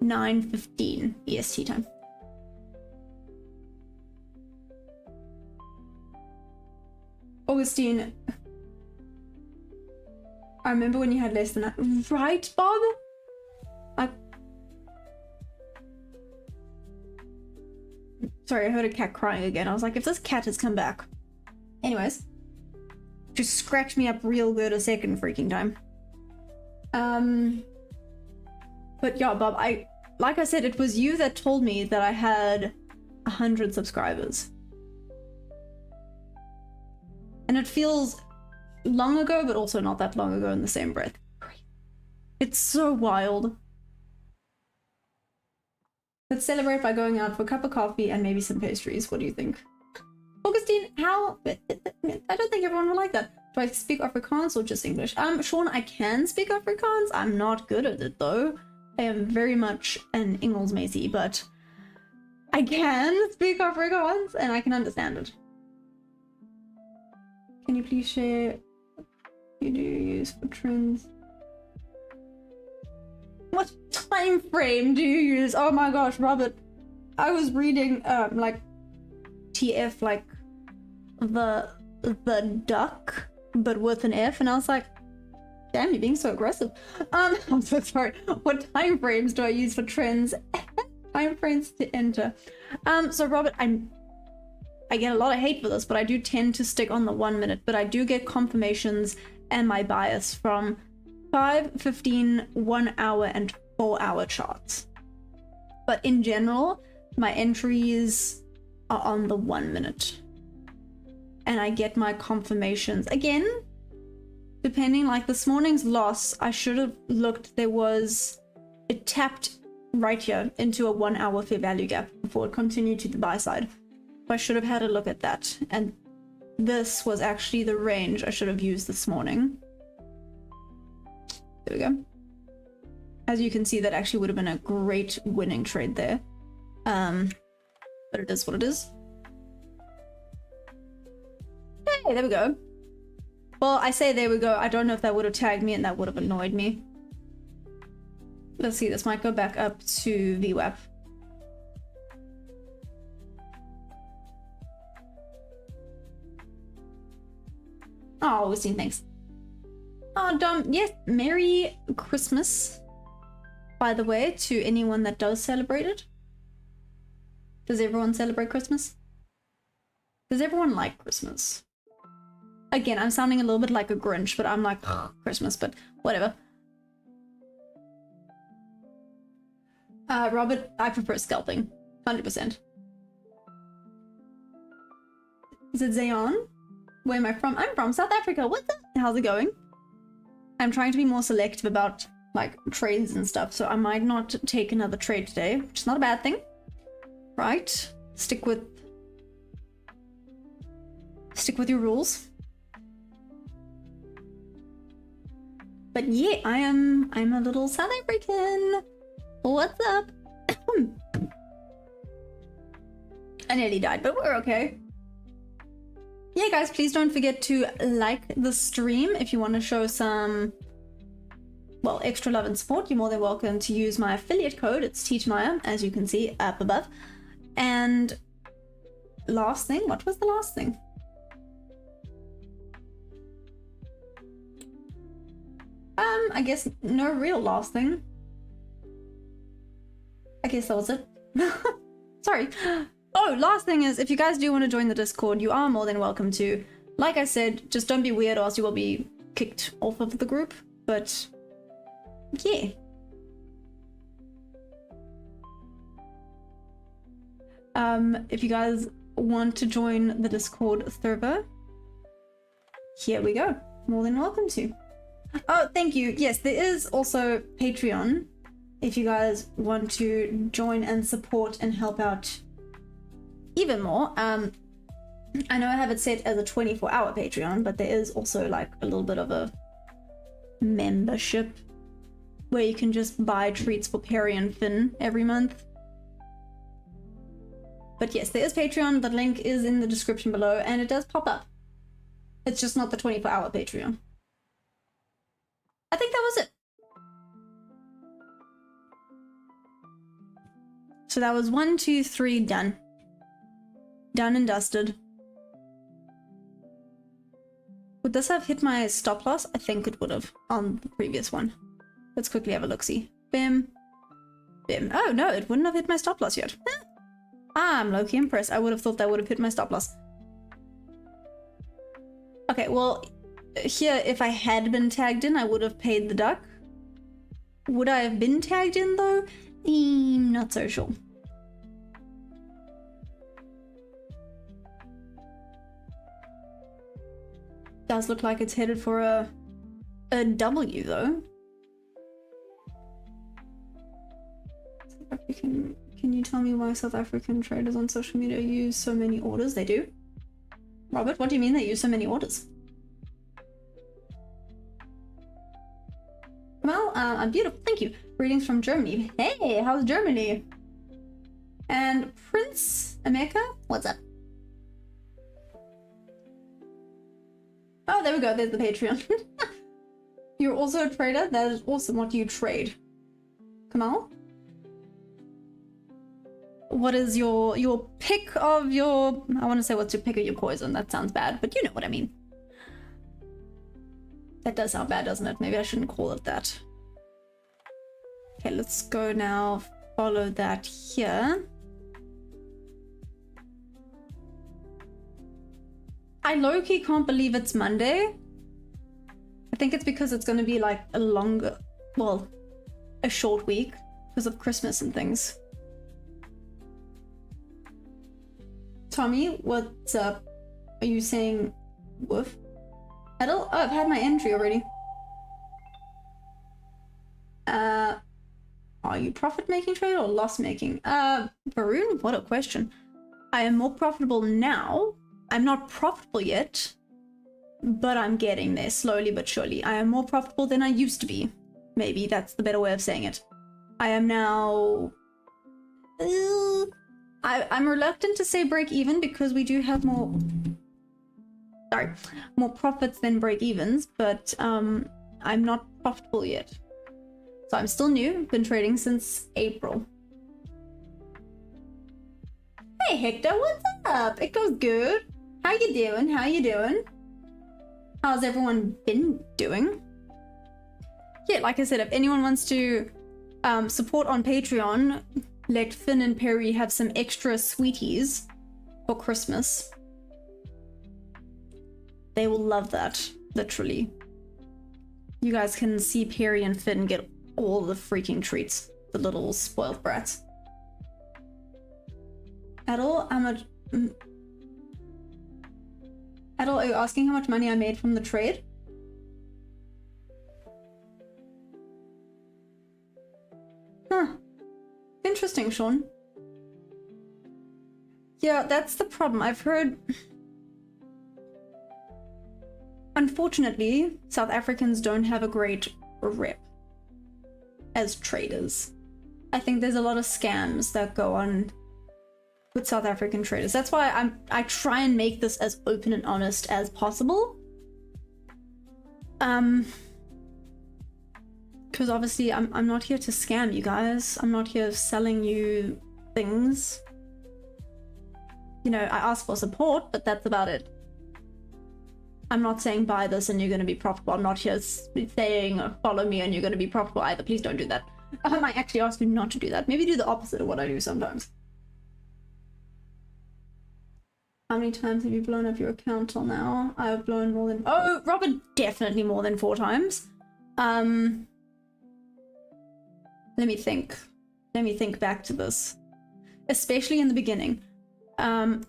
9:15 EST time. Augustine, I remember when you had less than that. Right, Bob? Sorry, I heard a cat crying again. I was like, if this cat has come back. Anyways. Just scratch me up real good a second freaking time. But yeah, Bob, like I said, it was you that told me that I had 100 subscribers. And it feels long ago, but also not that long ago in the same breath. It's so wild. Let's celebrate by going out for a cup of coffee and maybe some pastries. What do you think? Augustine, how? I don't think everyone will like that. Do I speak Afrikaans or just English? Sean, I can speak Afrikaans. I'm not good at it though. I am very much an Engels Macy, but I can speak Afrikaans and I can understand it. Can you please share you do use for trends? What time frame do you use? Oh my gosh, Robert. I was reading like TF, like the duck, but with an F, and I was like, damn, you're being so aggressive. I'm so sorry. What time frames do I use for trends? Time frames to enter. So Robert, I get a lot of hate for this, but I do tend to stick on the 1 minute, but I do get confirmations and my bias from 5, 15, 1 hour, and 4 hour charts. But in general, my entries are on the 1 minute. And I get my confirmations. Again, depending, like this morning's loss, I should have looked, it tapped right here into a 1 hour fair value gap before it continued to the buy side. So I should have had a look at that. And this was actually the range I should have used this morning. There we go. As you can see, that actually would have been a great winning trade there. But it is what it is. Hey, there we go. Well, I say there we go. I don't know if that would have tagged me and that would have annoyed me. Let's see, this might go back up to VWAP. Oh, Wissing, thanks. Oh, Dom, yes, Merry Christmas, by the way, to anyone that does celebrate it. Does everyone celebrate Christmas? Does everyone like Christmas? Again, I'm sounding a little bit like a Grinch, but I'm like, Christmas, but whatever. Robert, I prefer scalping, 100%. Is it Zayon? Where am I from? I'm from South Africa. What's up? How's it going? I'm trying to be more selective about like trades and stuff, so I might not take another trade today, which is not a bad thing. Right? Stick with your rules. But yeah, I'm a little South African. What's up? I nearly died, but we're okay. Yeah, guys, please don't forget to like the stream if you want to show some, well, extra love and support. You're more than welcome to use my affiliate code. It's TeachMaya, as you can see up above. And last thing, what was the last thing? I guess no real last thing. I guess that was it. Sorry. Oh, last thing is, if you guys do want to join the Discord, you are more than welcome to. Like I said, just don't be weird or else you will be kicked off of the group. But yeah. If you guys want to join the Discord server, here we go. More than welcome to. Oh, thank you. Yes, there is also Patreon if you guys want to join and support and help out even more. I know I have it set as a 24-hour Patreon, but there is also like a little bit of a membership where you can just buy treats for Perry and Finn every month. But yes, there is Patreon. The link is in the description below, and it does pop up. It's just not the 24-hour Patreon. I think that was it. So that was 1, 2, 3 done. Done and dusted. Would this have hit my stop loss? I think it would have on the previous one. Let's quickly have a look-see. Bim. Bim. Oh no, it wouldn't have hit my stop loss yet. I'm low-key impressed. I would have thought that would have hit my stop loss. Okay, well, here, if I had been tagged in, I would have paid the duck. Would I have been tagged in though? Not so sure. Does look like it's headed for a W though. South African, can you tell me why South African traders on social media use so many orders? They do. Robert, what do you mean they use so many orders? Well, I'm beautiful, thank you. Greetings from Germany. Hey, how's Germany? And Prince America, what's up? Oh, there we go, there's the Patreon. You're also a trader? That is awesome. What do you trade? Kamal? What is your pick of your... I want to say what's your pick of your poison. That sounds bad, but you know what I mean. That does sound bad, doesn't it? Maybe I shouldn't call it that. Okay, let's go now. Follow that here. I low-key can't believe it's Monday. I think it's because it's going to be like a longer, well, a short week because of Christmas and things. Tommy, what's up? Are you saying woof? Oh, I've had my entry already. Are you profit-making trade or loss-making? Varun, what a question. I am more profitable now. I'm not profitable yet, but I'm getting there slowly but surely. I am more profitable than I used to be. Maybe that's the better way of saying it. I am now... I'm reluctant to say break even because we do have more... Sorry, more profits than break evens, but I'm not profitable yet. So I'm still new, been trading since April. Hey Hector, what's up? It goes good. How you doing? How you doing? How's everyone been doing? Yeah, like I said, if anyone wants to support on Patreon, let Finn and Perry have some extra sweeties for Christmas. They will love that, literally. You guys can see Perry and Finn get all the freaking treats, the little spoiled brats. Adol, how much... Adol, are you asking how much money I made from the trade? Huh. Interesting, Sean. Yeah, that's the problem. I've heard... Unfortunately, South Africans don't have a great rep as traders. I think there's a lot of scams that go on with South African traders. That's why I try and make this as open and honest as possible. Because obviously I'm not here to scam you guys. I'm not here selling you things. You know, I ask for support, but that's about it. I'm not saying buy this and you're going to be profitable. I'm not here saying follow me and you're going to be profitable either. Please don't do that. I might actually ask you not to do that. Maybe do the opposite of what I do sometimes. How many times have you blown up your account till now? I've blown more than... Oh, Robert, definitely more than 4 times. Let me think. Let me think back to this. Especially in the beginning.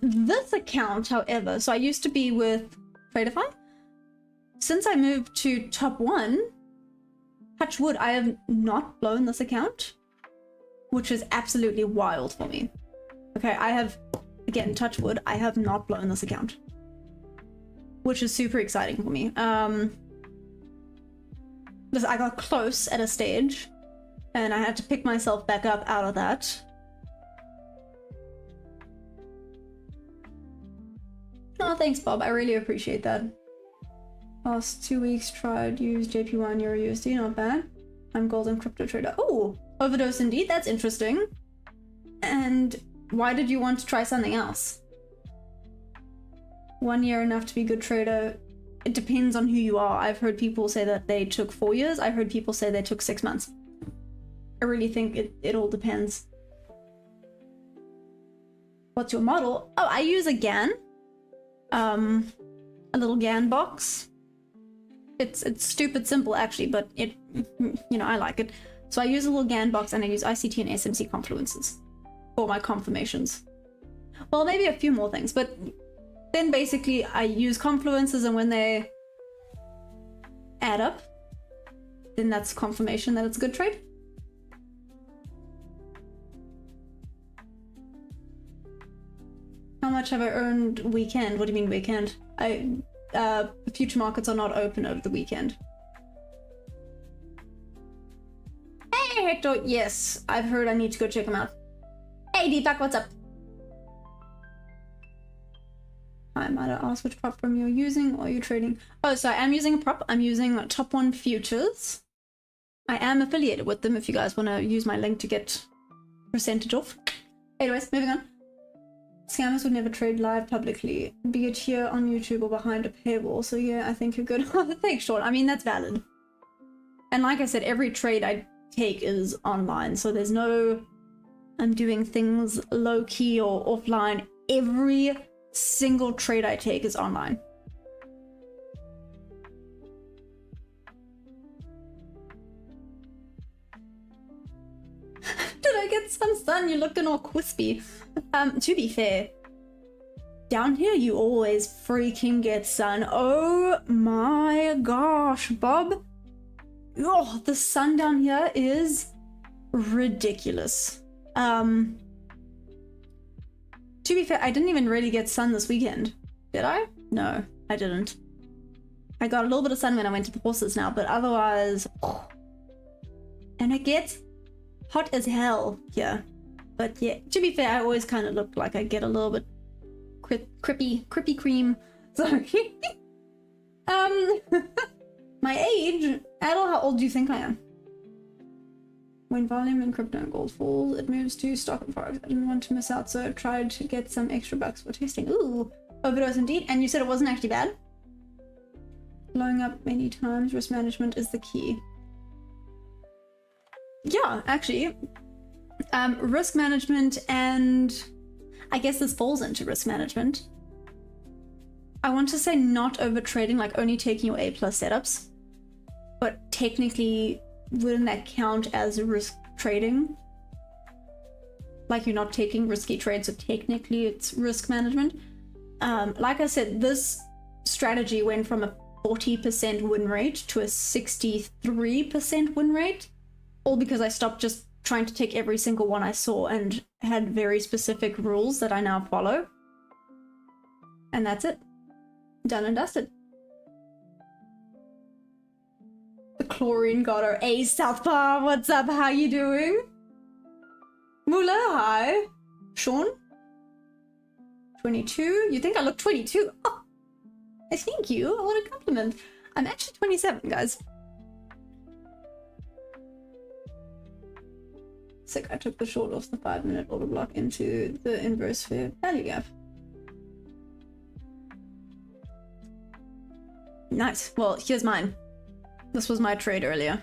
This account, however, so I used to be with Tradeify. Since I moved to top 1, touch wood, I have not blown this account, which is absolutely wild for me. Okay, I have, again, touch wood, I have not blown this account, which is super exciting for me. Because I got close at a stage, and I had to pick myself back up out of that. Oh, thanks, Bob. I really appreciate that. Last 2 weeks, tried, used JP1, Euro USD, not bad. I'm golden crypto trader. Oh, overdose indeed. That's interesting. And why did you want to try something else? 1 year enough to be a good trader? It depends on who you are. I've heard people say that they took 4 years. I've heard people say they took 6 months. I really think it all depends. What's your model? Oh, I use a GAN. A little GAN box. It's stupid simple actually, but it, you know, I like it. So I use a little GAN box and I use ICT and SMC confluences for my confirmations. Well, maybe a few more things, but then basically I use confluences, and when they add up, then that's confirmation that it's a good trade. How much have I earned weekend? What do you mean weekend? Future markets are not open over the weekend. Hey Hector, yes, I've heard I need to go check them out. Hey Deepak, what's up? I might have asked which prop firm you're using, or you're trading. Oh, so I am using a prop. I'm using Top 1 Futures. I am affiliated with them if you guys want to use my link to get percentage off. Anyways, moving on. Scammers would never trade live publicly, be it here on YouTube or behind a paywall. So yeah, I think you're good. Thanks, Sean. I mean, that's valid. And like I said, every trade I take is online. So there's no, I'm doing things low key or offline. Every single trade I take is online. Did I get some sun? You're looking all crispy. To be fair, down here you always freaking get sun. Oh my gosh, Bob. Oh, the sun down here is ridiculous. To be fair, I didn't even really get sun this weekend. Did I? No, I didn't. I got a little bit of sun when I went to the horses now, but otherwise... Oh. And it gets hot as hell here. But yeah, to be fair, I always kind of look like I get a little bit crippy cream. Sorry. My age, Adel, how old do you think I am? When volume in crypto and gold falls, it moves to stock and forex. I didn't want to miss out, so I tried to get some extra bucks for testing. Ooh, overdose indeed. And you said it wasn't actually bad? Blowing up many times, risk management is the key. Yeah, actually. Risk management, and I guess this falls into risk management. I want to say not over trading, like only taking your A+ setups. But technically, wouldn't that count as risk trading? Like you're not taking risky trades, so technically it's risk management. Like I said, this strategy went from a 40% win rate to a 63% win rate, all because I stopped just trying to take every single one I saw and had very specific rules that I now follow. And that's it. Done and dusted. The chlorine got our A Southpaw. What's up? How you doing? Mula, hi. Sean? 22? You think I look 22? Oh, thank you. What a compliment. I'm actually 27, guys. Sick, I took the short off the 5-minute order block into the inverse fair value gap. Nice. Well, here's mine. This was my trade earlier.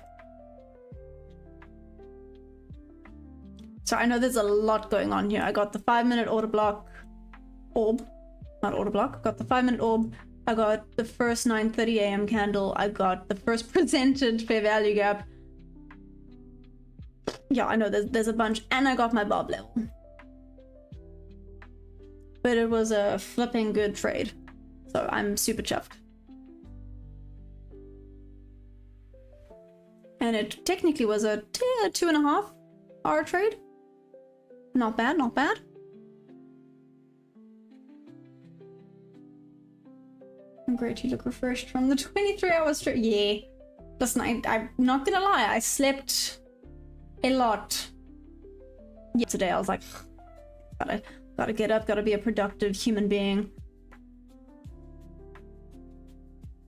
So I know there's a lot going on here. I got the 5-minute order block orb. Not order block. I got the 5-minute orb. I got the first 9:30 a.m. candle. I got the first presented fair value gap. Yeah, I know there's a bunch. And I got my bob level. But it was a flipping good trade. So I'm super chuffed. And it technically was a 2.5 hour trade. Not bad, not bad. Great, you look refreshed from the 23-hour straight. Yeah. Listen, I'm not gonna lie, I slept a lot. Yesterday I was like, gotta get up, gotta be a productive human being.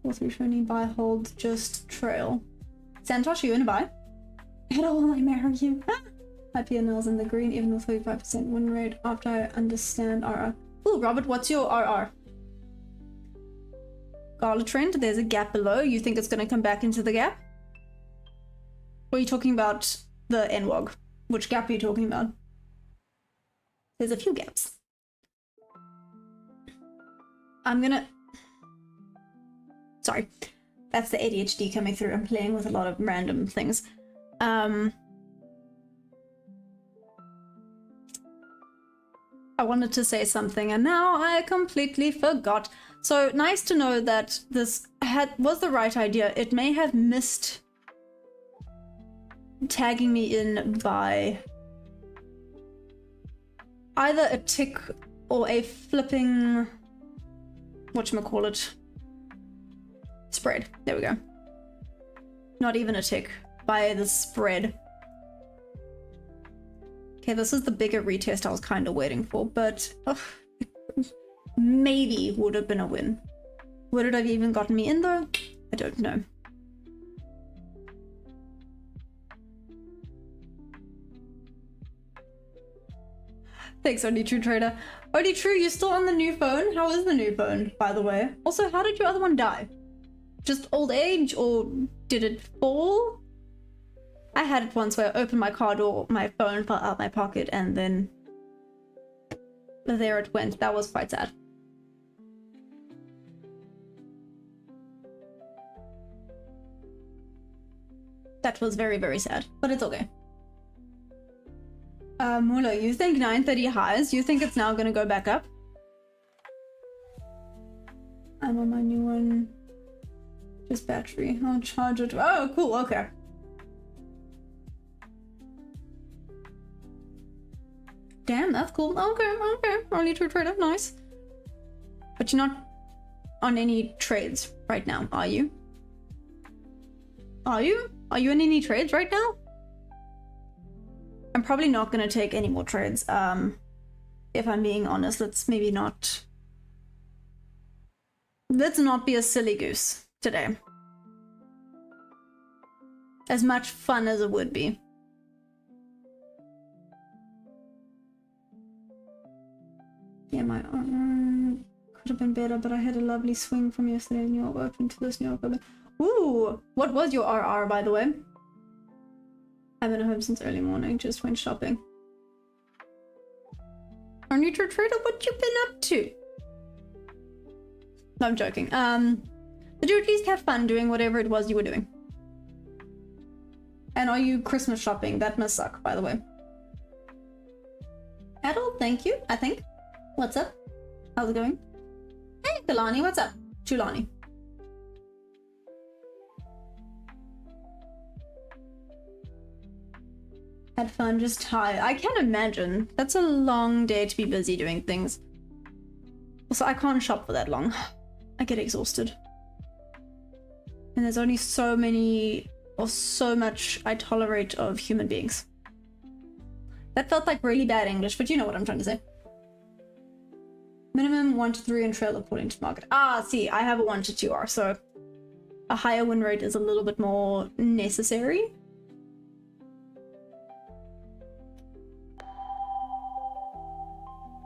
4-3 shiny buy, hold, just trail. Santosh, are you in a buy? At all, I marry you. My P&L's in the green, even with 35% win rate after I understand RR. Ooh, Robert, what's your RR? Gala trend, there's a gap below. You think it's going to come back into the gap? Or are you talking about the NWOG? Which gap are you talking about? There's a few gaps. I'm gonna... Sorry. That's the ADHD coming through. I'm playing with a lot of random things. I wanted to say something and now I completely forgot. So nice to know that this was the right idea. It may have missed tagging me in by either a tick or a flipping... whatchamacallit? Spread. There we go. Not even a tick. By the spread. Okay, this is the bigger retest I was kind of waiting for, but maybe would have been a win. Would it have even gotten me in though? I don't know. Thanks, Only True Trader. Only True, you're still on the new phone? How is the new phone, by the way? Also, how did your other one die? Just old age, or did it fall? I had it once where I opened my car door, my phone fell out my pocket, and then there it went. That was quite sad. That was very, very sad, but it's okay. Mula, you think 930 highs? You think it's now gonna go back up? I'm on my new one. Just battery. I'll charge it. Oh, cool. Okay. Damn, that's cool. Okay, okay. Only True Trader. Nice. But you're not on any trades right now, are you? Are you? Are you in any trades right now? I'm probably not going to take any more trades. If I'm being honest, let's maybe not... Let's not be a silly goose today. As much fun as it would be. Yeah, my could have been better, but I had a lovely swing from yesterday and you're open to this New York open. Ooh, what was your RR, by the way? I've been home since early morning, just went shopping. Our neutral trader, what you been up to? No, I'm joking. Did you at least have fun doing whatever it was you were doing? And are you Christmas shopping? That must suck, by the way. Adult, thank you, I think. What's up? How's it going? Hey, Kalani, what's up? Chulani. Had fun, just tired. I can imagine. That's a long day to be busy doing things. Also, I can't shop for that long. I get exhausted. And there's only so many, or so much I tolerate of human beings. That felt like really bad English, but you know what I'm trying to say. Minimum 1 to 3 and trail according to market. Ah, see, I have a 1 to 2R, so a higher win rate is a little bit more necessary.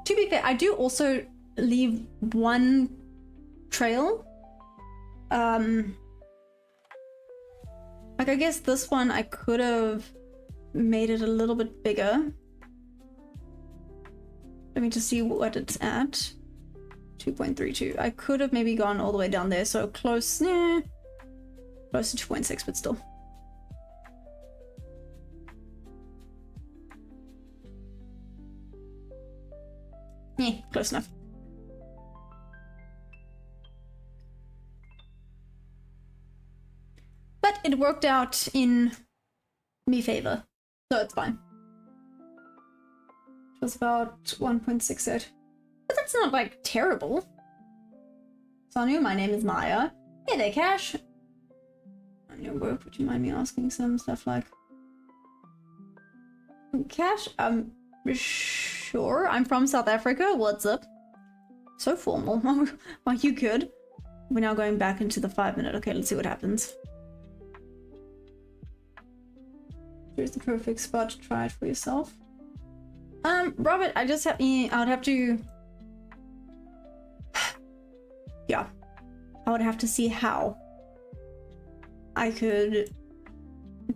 To be fair, I do also leave one trail. Like, I guess this one I could have made it a little bit bigger. Let me just see what it's at. 2.32. I could have maybe gone all the way down there, so close, close to 2.6, but still. Yeah, close enough. But it worked out in me favor, so it's fine. It was about 1.68. But that's not, like, terrible. Sonu, my name is Maya. Hey there, Cash. On your work, would you mind me asking some stuff like... Cash, sure, I'm from South Africa. What's up? So formal. Well, you could. We're now going back into the 5-minute. Okay, let's see what happens. Here's the perfect spot to try it for yourself. Robert, I just have... I would have to... Yeah. I would have to see how I could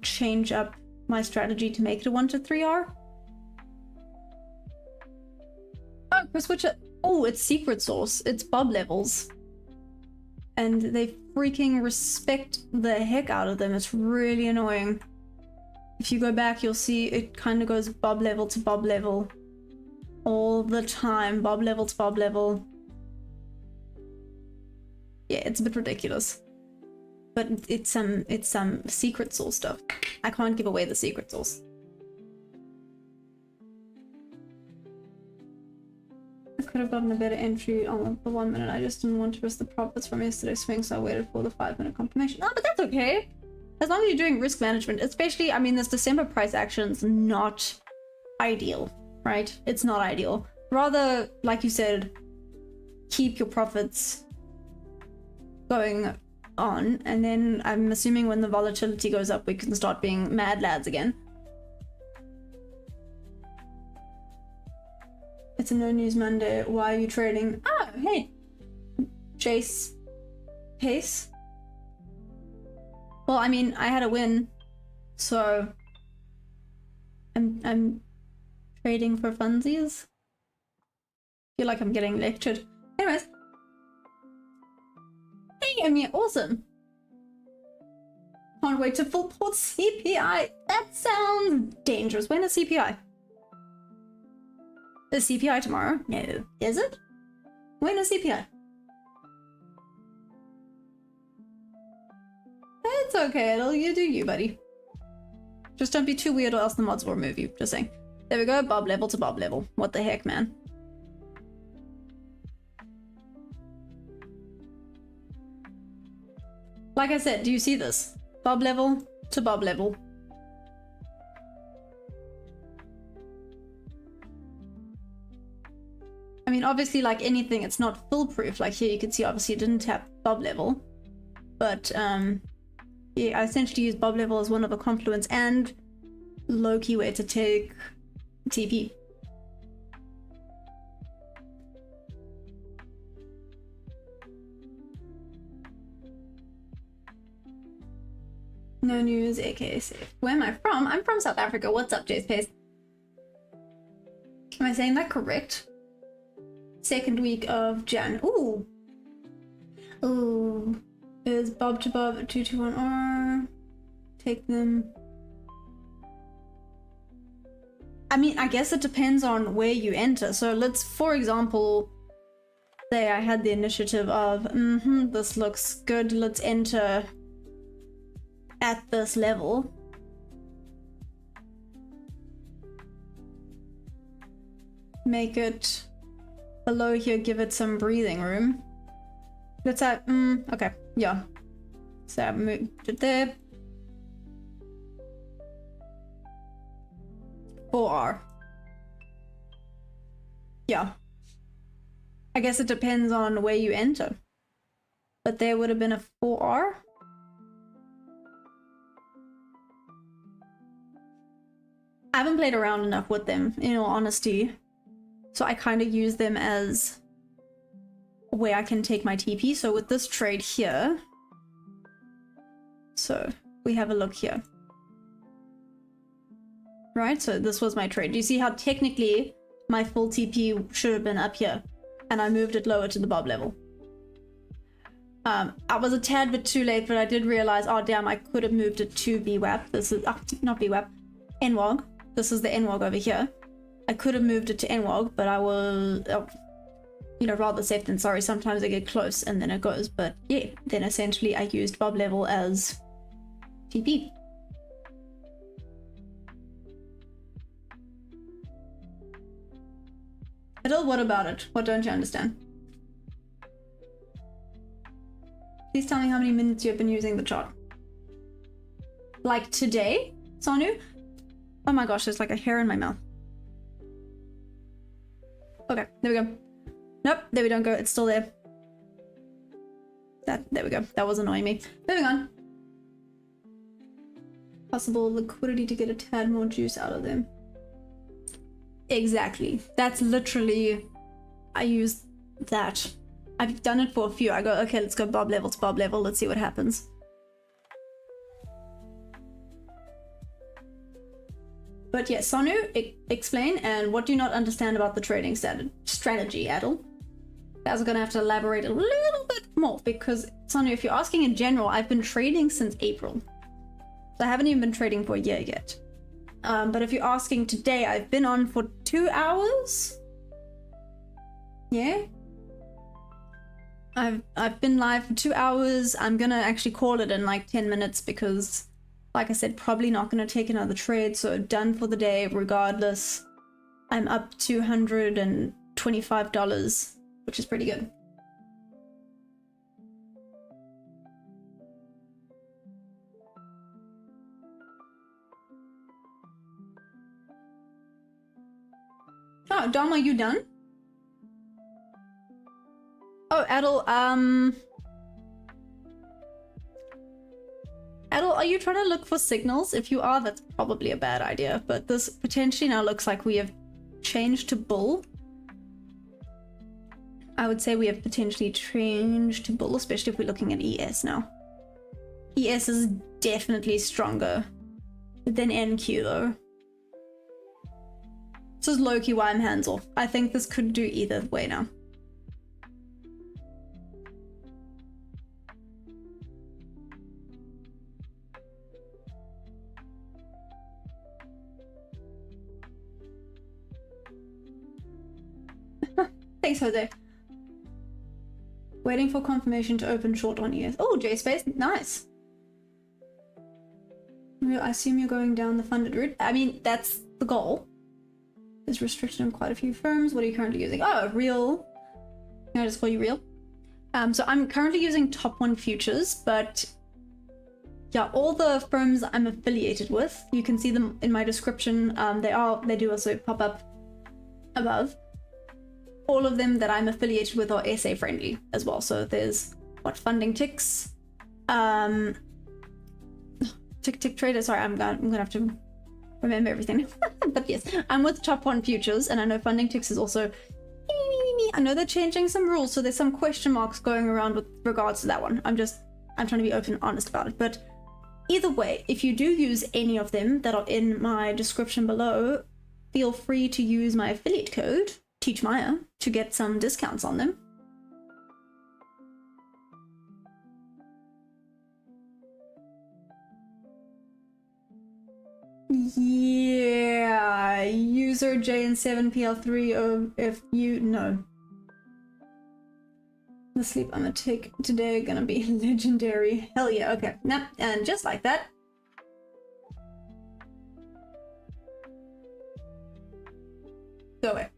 change up my strategy to make it a 1 to 3R. Oh, Chris, which... Oh, it's secret source. It's Bob levels. And they freaking respect the heck out of them. It's really annoying. If you go back, you'll see it kind of goes Bob level to Bob level. All the time. Bob level to Bob level. Yeah, it's a bit ridiculous. But it's some secret source stuff. I can't give away the secret source. I could have gotten a better entry on the 1 minute. I just didn't want to risk the profits from yesterday's swing, so I waited for the 5-minute confirmation. Oh, but that's okay. As long as you're doing risk management, especially, I mean, this December price action's not ideal, right? It's not ideal. Rather, like you said, keep your profits going on, and then I'm assuming when the volatility goes up, we can start being mad lads again. It's a no news Monday. Why are you trading? Oh, hey, Chase Pace. Well, I mean, I had a win, so I'm trading for funsies. Feel like I'm getting lectured. Anyways. Hey, Amir, awesome. Can't wait to full port CPI. That sounds dangerous. When is CPI? Is CPI tomorrow? No. Is it? When is CPI? It's okay, you do you, buddy. Just don't be too weird or else the mods will remove you. Just saying. There we go, Bob level to Bob level. What the heck, man? Like I said, do you see this? Bob level to Bob level. I mean, obviously, like anything, it's not foolproof. Like here, you can see, obviously, it didn't tap Bob level. But, yeah, I essentially use Bob level as one of a confluence and low-key way to take TP. No news, aka safe. Where am I from? I'm from South Africa. What's up, JSpace? Am I saying that correct? Second week of Jan. Ooh. Ooh. Is Bob to Bob 221R? Take them. I mean, I guess it depends on where you enter. So let's, for example, say I had the initiative of, this looks good, let's enter at this level. Make it below here, give it some breathing room. Let's have, okay, yeah. So I moved it there. 4R. Yeah. I guess it depends on where you enter. But there would have been a 4R. I haven't played around enough with them, in all honesty. So I kind of use them as a way I can take my TP. So with this trade here, so we have a look here. Right, so this was my trade. Do you see how technically my full TP should have been up here? And I moved it lower to the bob level. I was a tad bit too late, but I did realize, oh damn, I could have moved it to VWAP. This is, not VWAP, NWOG. This is the NWOG over here. I could have moved it to NWOG, but I will, you know, rather safe than sorry. Sometimes I get close and then it goes. But yeah, then essentially I used bob level as TP. Adil, what about it? What don't you understand? Please tell me how many minutes you have been using the chart. Like today, Sonu? Oh my gosh, there's like a hair in my mouth. Okay, there we go. Nope, there we don't go. It's still there. There we go. That was annoying me. Moving on. Possible liquidity to get a tad more juice out of them. Exactly. That's literally, I use that. I've done it for a few. I go, okay, let's go bob level to bob level. Let's see what happens. But yeah, Sonu, explain, and what do you not understand about the trading strategy, Adel? Guys are gonna have to elaborate a little bit more, because Sonu, if you're asking in general, I've been trading since April. So I haven't even been trading for a year yet. But if you're asking today, I've been on for 2 hours. Yeah. I've been live for 2 hours. I'm gonna actually call it in like 10 minutes because, like I said, probably not gonna take another trade. So done for the day regardless. I'm up $225, which is pretty good. Oh, Dom, are you done? Oh, Adel, Adel, are you trying to look for signals? If you are, that's probably a bad idea, but this potentially now looks like we have changed to bull. I would say we have potentially changed to bull, especially if we're looking at ES now. ES is definitely stronger than NQ though. This is low-key why I'm hands off. I think this could do either way now. Thanks, Jose. Waiting for confirmation to open short on ES. Oh, JSpace, nice. I assume you're going down the funded route. I mean, that's the goal. Is restricted on quite a few firms. What are you currently using? Oh, Real. Can I just call you Real? So I'm currently using Top 1 Futures, but yeah, all the firms I'm affiliated with, you can see them in my description. They do also pop up above. All of them that I'm affiliated with are SA friendly as well. So there's what, Funding Ticks, Tick Trader. Sorry, I'm gonna have to remember everything. But yes, I'm with Top 1 Futures, and I know Funding Ticks is also. I know they're changing some rules, so there's some question marks going around with regards to that one. I'm trying to be open and honest about it. But either way, if you do use any of them that are in my description below, feel free to use my affiliate code, TeachMaya, to get some discounts on them. Yeah, user JN7PL3 if you know. The sleep I'm gonna take today gonna be legendary. Hell yeah, okay. Nah, and just like that. Go away.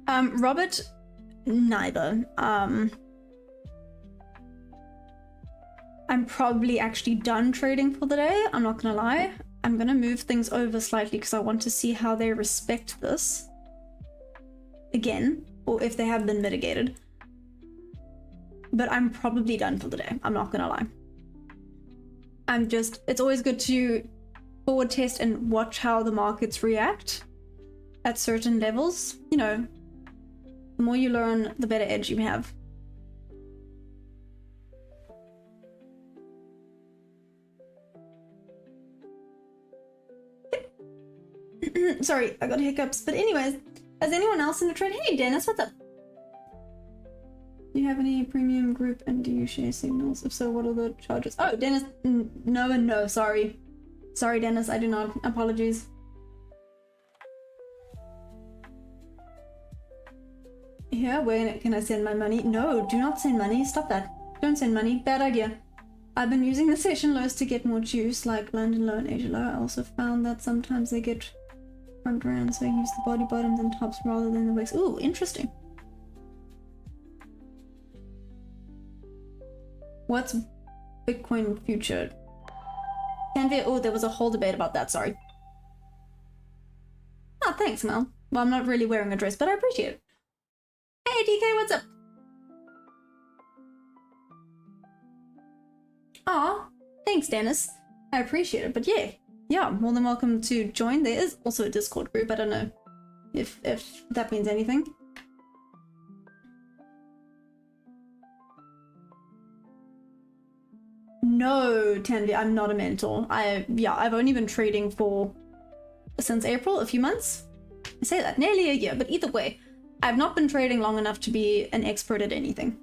Robert, neither. I'm probably actually done trading for the day, I'm not gonna lie. I'm gonna move things over slightly because I want to see how they respect this again, or if they have been mitigated. But I'm probably done for the day, I'm not gonna lie. It's always good to forward test and watch how the markets react at certain levels. You know, the more you learn, the better edge you have. Sorry, I got hiccups. But anyways, has anyone else in the trade? Hey Dennis, what's up? Do you have any premium group and do you share signals? If so, what are the charges? Oh, Dennis, no and no, sorry. Sorry, Dennis, I do not. Apologies. Yeah, where can I send my money? No, do not send money. Stop that. Don't send money. Bad idea. I've been using the session lows to get more juice, like London low and Asia low. I also found that sometimes they get front round, so I use the body bottoms and tops rather than the wicks. Ooh, interesting. What's Bitcoin future? Oh, there was a whole debate about that, sorry. Oh, thanks, Mel. Well, I'm not really wearing a dress, but I appreciate it. Hey, DK, what's up? Aw, thanks, Dennis. I appreciate it, but yeah, more than welcome to join. There is also a Discord group. I don't know if that means anything. No, Tanvi, I'm not a mentor. I've only been trading since April, a few months. I say that, nearly a year, but either way, I've not been trading long enough to be an expert at anything.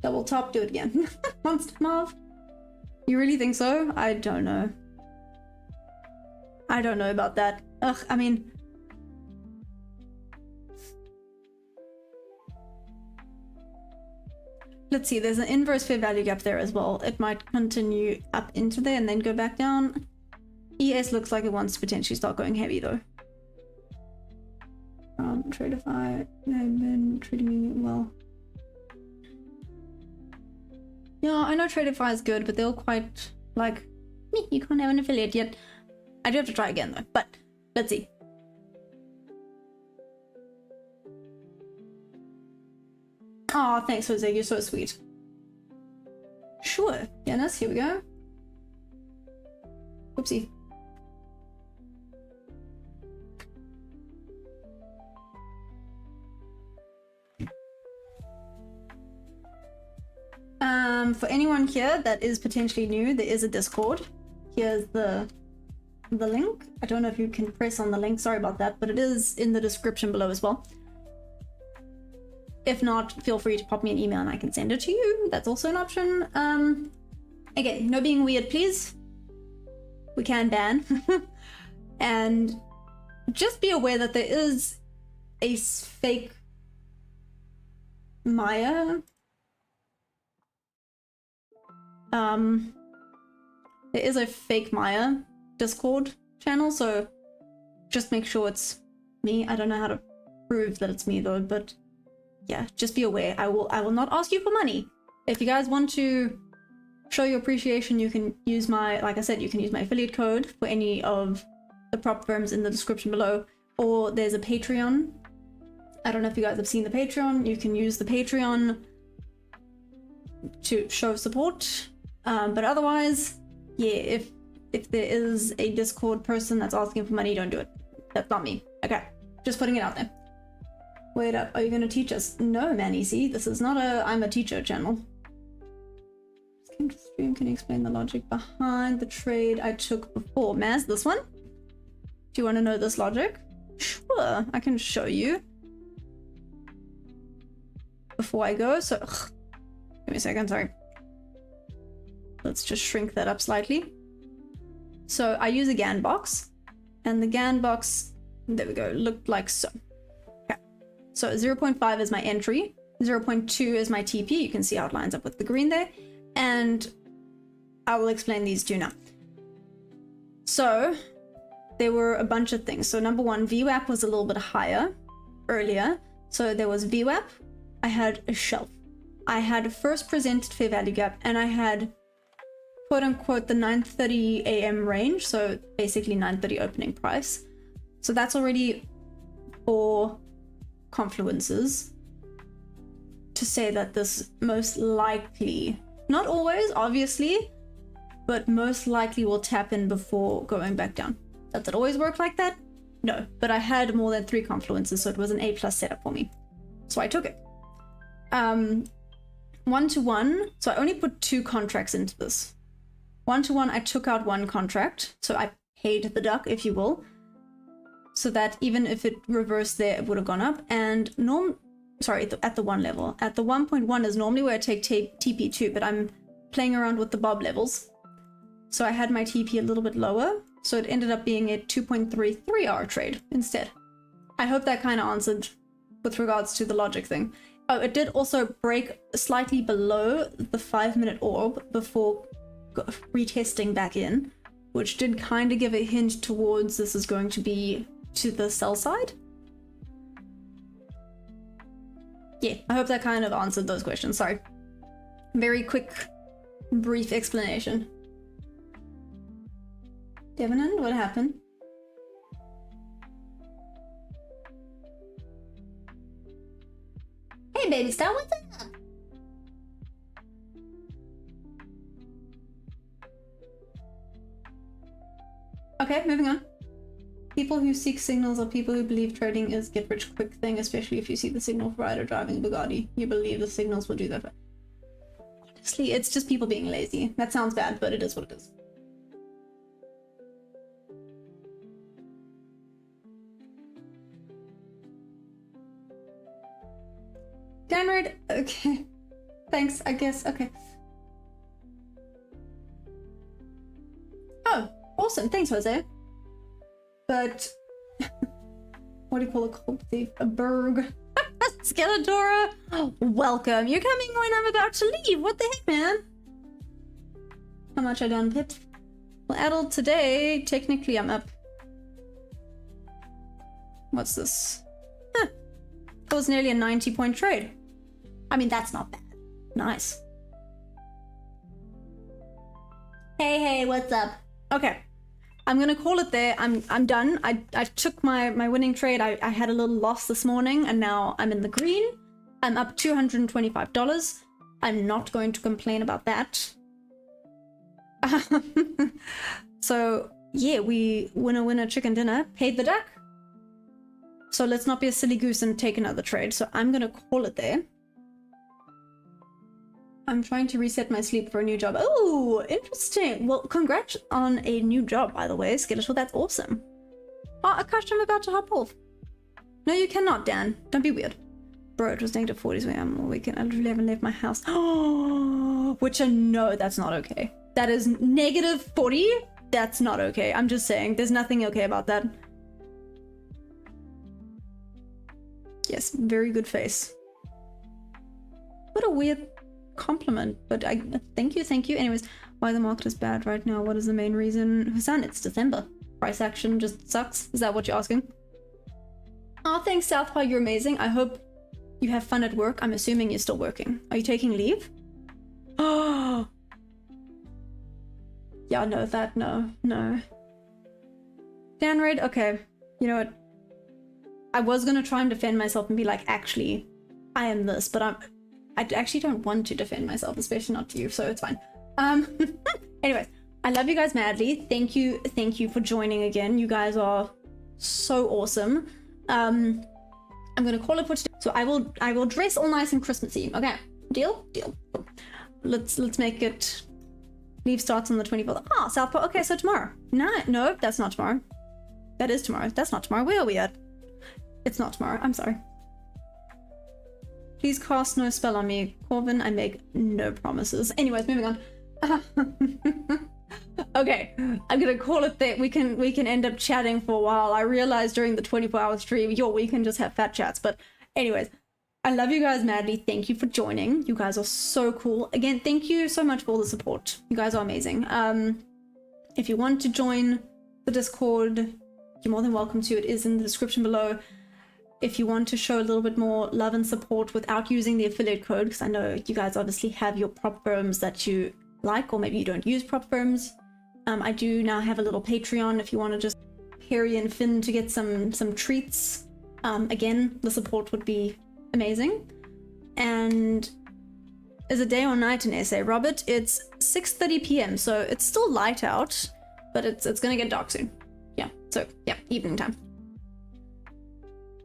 Double top, do it again. Monster Marv. You really think so? I don't know. I don't know about that. Ugh, I mean... Let's see, there's an inverse fair value gap there as well. It might continue up into there and then go back down. ES looks like it wants to potentially start going heavy though. Tradeify, they've been treating me well. Yeah, I know Tradeify is good, but they're all quite like, you can't have an affiliate yet. I do have to try again though, but let's see. Oh, thanks, Jose, you're so sweet. Sure, Dennis, here we go. Oopsie. For anyone here that is potentially new, there is a Discord. Here's the link. I don't know if you can press on the link, sorry about that, but it is in the description below as well. If not, feel free to pop me an email and I can send it to you. That's also an option. Again, no being weird, please. We can ban. And just be aware that there is a fake Maya. There is a fake Maya Discord channel, so just make sure it's me. I don't know how to prove that it's me though, but yeah, just be aware. I will not ask you for money. If you guys want to show your appreciation, you can use my, like I said, you can use my affiliate code for any of the prop firms in the description below, or there's a Patreon. I don't know if you guys have seen the Patreon. You can use the Patreon to show support. But otherwise, yeah, if there is a Discord person that's asking for money, don't do it. That's not me. Okay, just putting it out there. Wait up, are you gonna teach us? No, Manny, see, this is not a I'm a teacher channel. Just came to stream, can you explain the logic behind the trade I took before? Maz, this one? Do you want to know this logic? Sure, I can show you. Before I go, so... Ugh, give me a second, sorry. Let's just shrink that up slightly. So I use a GAN box, and the GAN box, there we go, looked like so. Okay. So 0.5 is my entry, 0.2 is my TP, you can see how it lines up with the green there, and I will explain these two now. So there were a bunch of things. So number one, VWAP was a little bit higher earlier. So there was VWAP, I had a shelf, I had a first presented fair value gap, and I had quote unquote the 9:30 a.m. range, so basically 9:30 opening price. So that's already 4 confluences to say that this most likely, not always obviously, but most likely will tap in before going back down. Does it always work like that? No, but I had more than 3 confluences, so it was an A+ setup for me, so I took it. 1-to-1, so I only put 2 contracts into this. 1-to-1, I took out 1 contract, so I paid the duck, if you will, so that even if it reversed there, it would have gone up. And at the 1 level. At the 1.1 is normally where I take TP2, but I'm playing around with the bob levels. So I had my TP a little bit lower, so it ended up being a 2.33 hour trade instead. I hope that kind of answered with regards to the logic thing. Oh, it did also break slightly below the 5-minute orb before retesting back in, which did kind of give a hint towards this is going to be to the sell side. Yeah, I hope that kind of answered those questions. Sorry. Very quick, brief explanation. Devanand, what happened? Hey, baby star, what's up? Okay, moving on. People who seek signals are people who believe trading is get rich quick thing, especially if you see the signal provider driving a Bugatti. You believe the signals will do that. Honestly, it's just people being lazy. That sounds bad, but it is what it is. Downward, okay. Thanks, I guess, okay. Oh, awesome, thanks, Jose. But, what do you call a cold thief? A berg. Skeletora, welcome. You're coming when I'm about to leave. What the heck, man? How much I done, Pips? Well, Adult, today, technically I'm up. What's this? Huh. That was nearly a 90-point trade. I mean, that's not bad. Nice. Hey, what's up? Okay. I'm gonna call it there. I'm done. I took my winning trade. I had a little loss this morning, and now I'm in the green. I'm up $225. I'm not going to complain about that. So yeah, we winner chicken dinner, paid the duck. So let's not be a silly goose and take another trade. So I'm gonna call it there. I'm trying to reset my sleep for a new job. Oh, interesting. Well, congrats on a new job, by the way, Skeletor. That's awesome. Oh, Akash, I'm about to hop off. No, you cannot, Dan. Don't be weird. Bro, it was negative 40s when I'm all weekend. I literally haven't left my house. Oh, which I know that's not okay. That is negative 40? That's not okay. I'm just saying. There's nothing okay about that. Yes, very good face. What a weird compliment, but I thank you. Anyways, why the market is bad right now? What is the main reason? Husan, it's December. Price action just sucks. Is that what you're asking? Oh, thanks, Southpaw. You're amazing. I hope you have fun at work. I'm assuming you're still working. Are you taking leave? Oh, yeah, no, that no. Dan Raid, okay. You know what? I was gonna try and defend myself and be like, actually, I am this, but I actually don't want to defend myself, especially not to you, so it's fine. Anyways, I love you guys madly. Thank you for joining again. You guys are so awesome. I'm gonna call it for today. So I will dress all nice and Christmassy. Okay, deal? Deal. Cool. Let's make it. Leave starts on the 24th. Ah, South Pole. Okay, so tomorrow. No, that's not tomorrow. That is tomorrow. That's not tomorrow. Where are we at? It's not tomorrow. I'm sorry. Please cast no spell on me, Corbin. I make no promises. Anyways, moving on. Okay, I'm gonna call it that. We can end up chatting for a while. I realized during the 24-hour stream, we can just have fat chats. But anyways, I love you guys madly. Thank you for joining. You guys are so cool. Again, thank you so much for all the support. You guys are amazing. If you want to join the Discord, you're more than welcome to. It is in the description below. If you want to show a little bit more love and support without using the affiliate code, because I know you guys obviously have your prop firms that you like, or maybe you don't use prop firms. I do now have a little Patreon if you want to just Harry and Finn to get some treats. Again, the support would be amazing. And is it day or night in SA, Robert? It's 6:30 p.m. so it's still light out, but it's gonna get dark soon. Yeah, so yeah, evening time.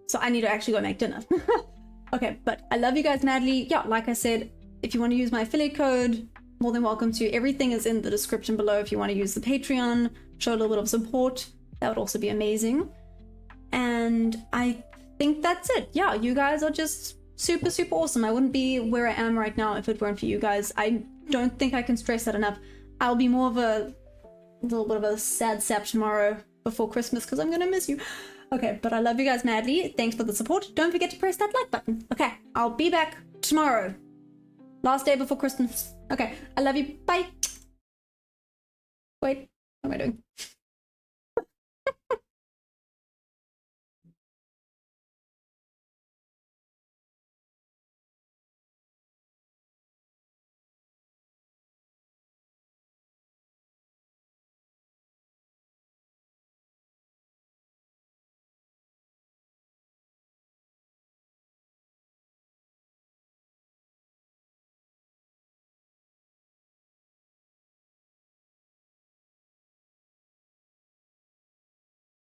So I need to actually go make dinner. Okay, but I love you guys madly. Yeah, like I said, if you want to use my affiliate code, more than welcome to. Everything is in the description below. If you want to use the Patreon, show a little bit of support, that would also be amazing. And I think that's it. Yeah, you guys are just super, super awesome. I wouldn't be where I am right now if it weren't for you guys. I don't think I can stress that enough. I'll be more of a little bit of a sad sap tomorrow before Christmas because I'm gonna miss you. Okay, but I love you guys madly. Thanks for the support. Don't forget to press that like button. Okay, I'll be back tomorrow. Last day before Christmas. Okay, I love you. Bye. Wait, what am I doing?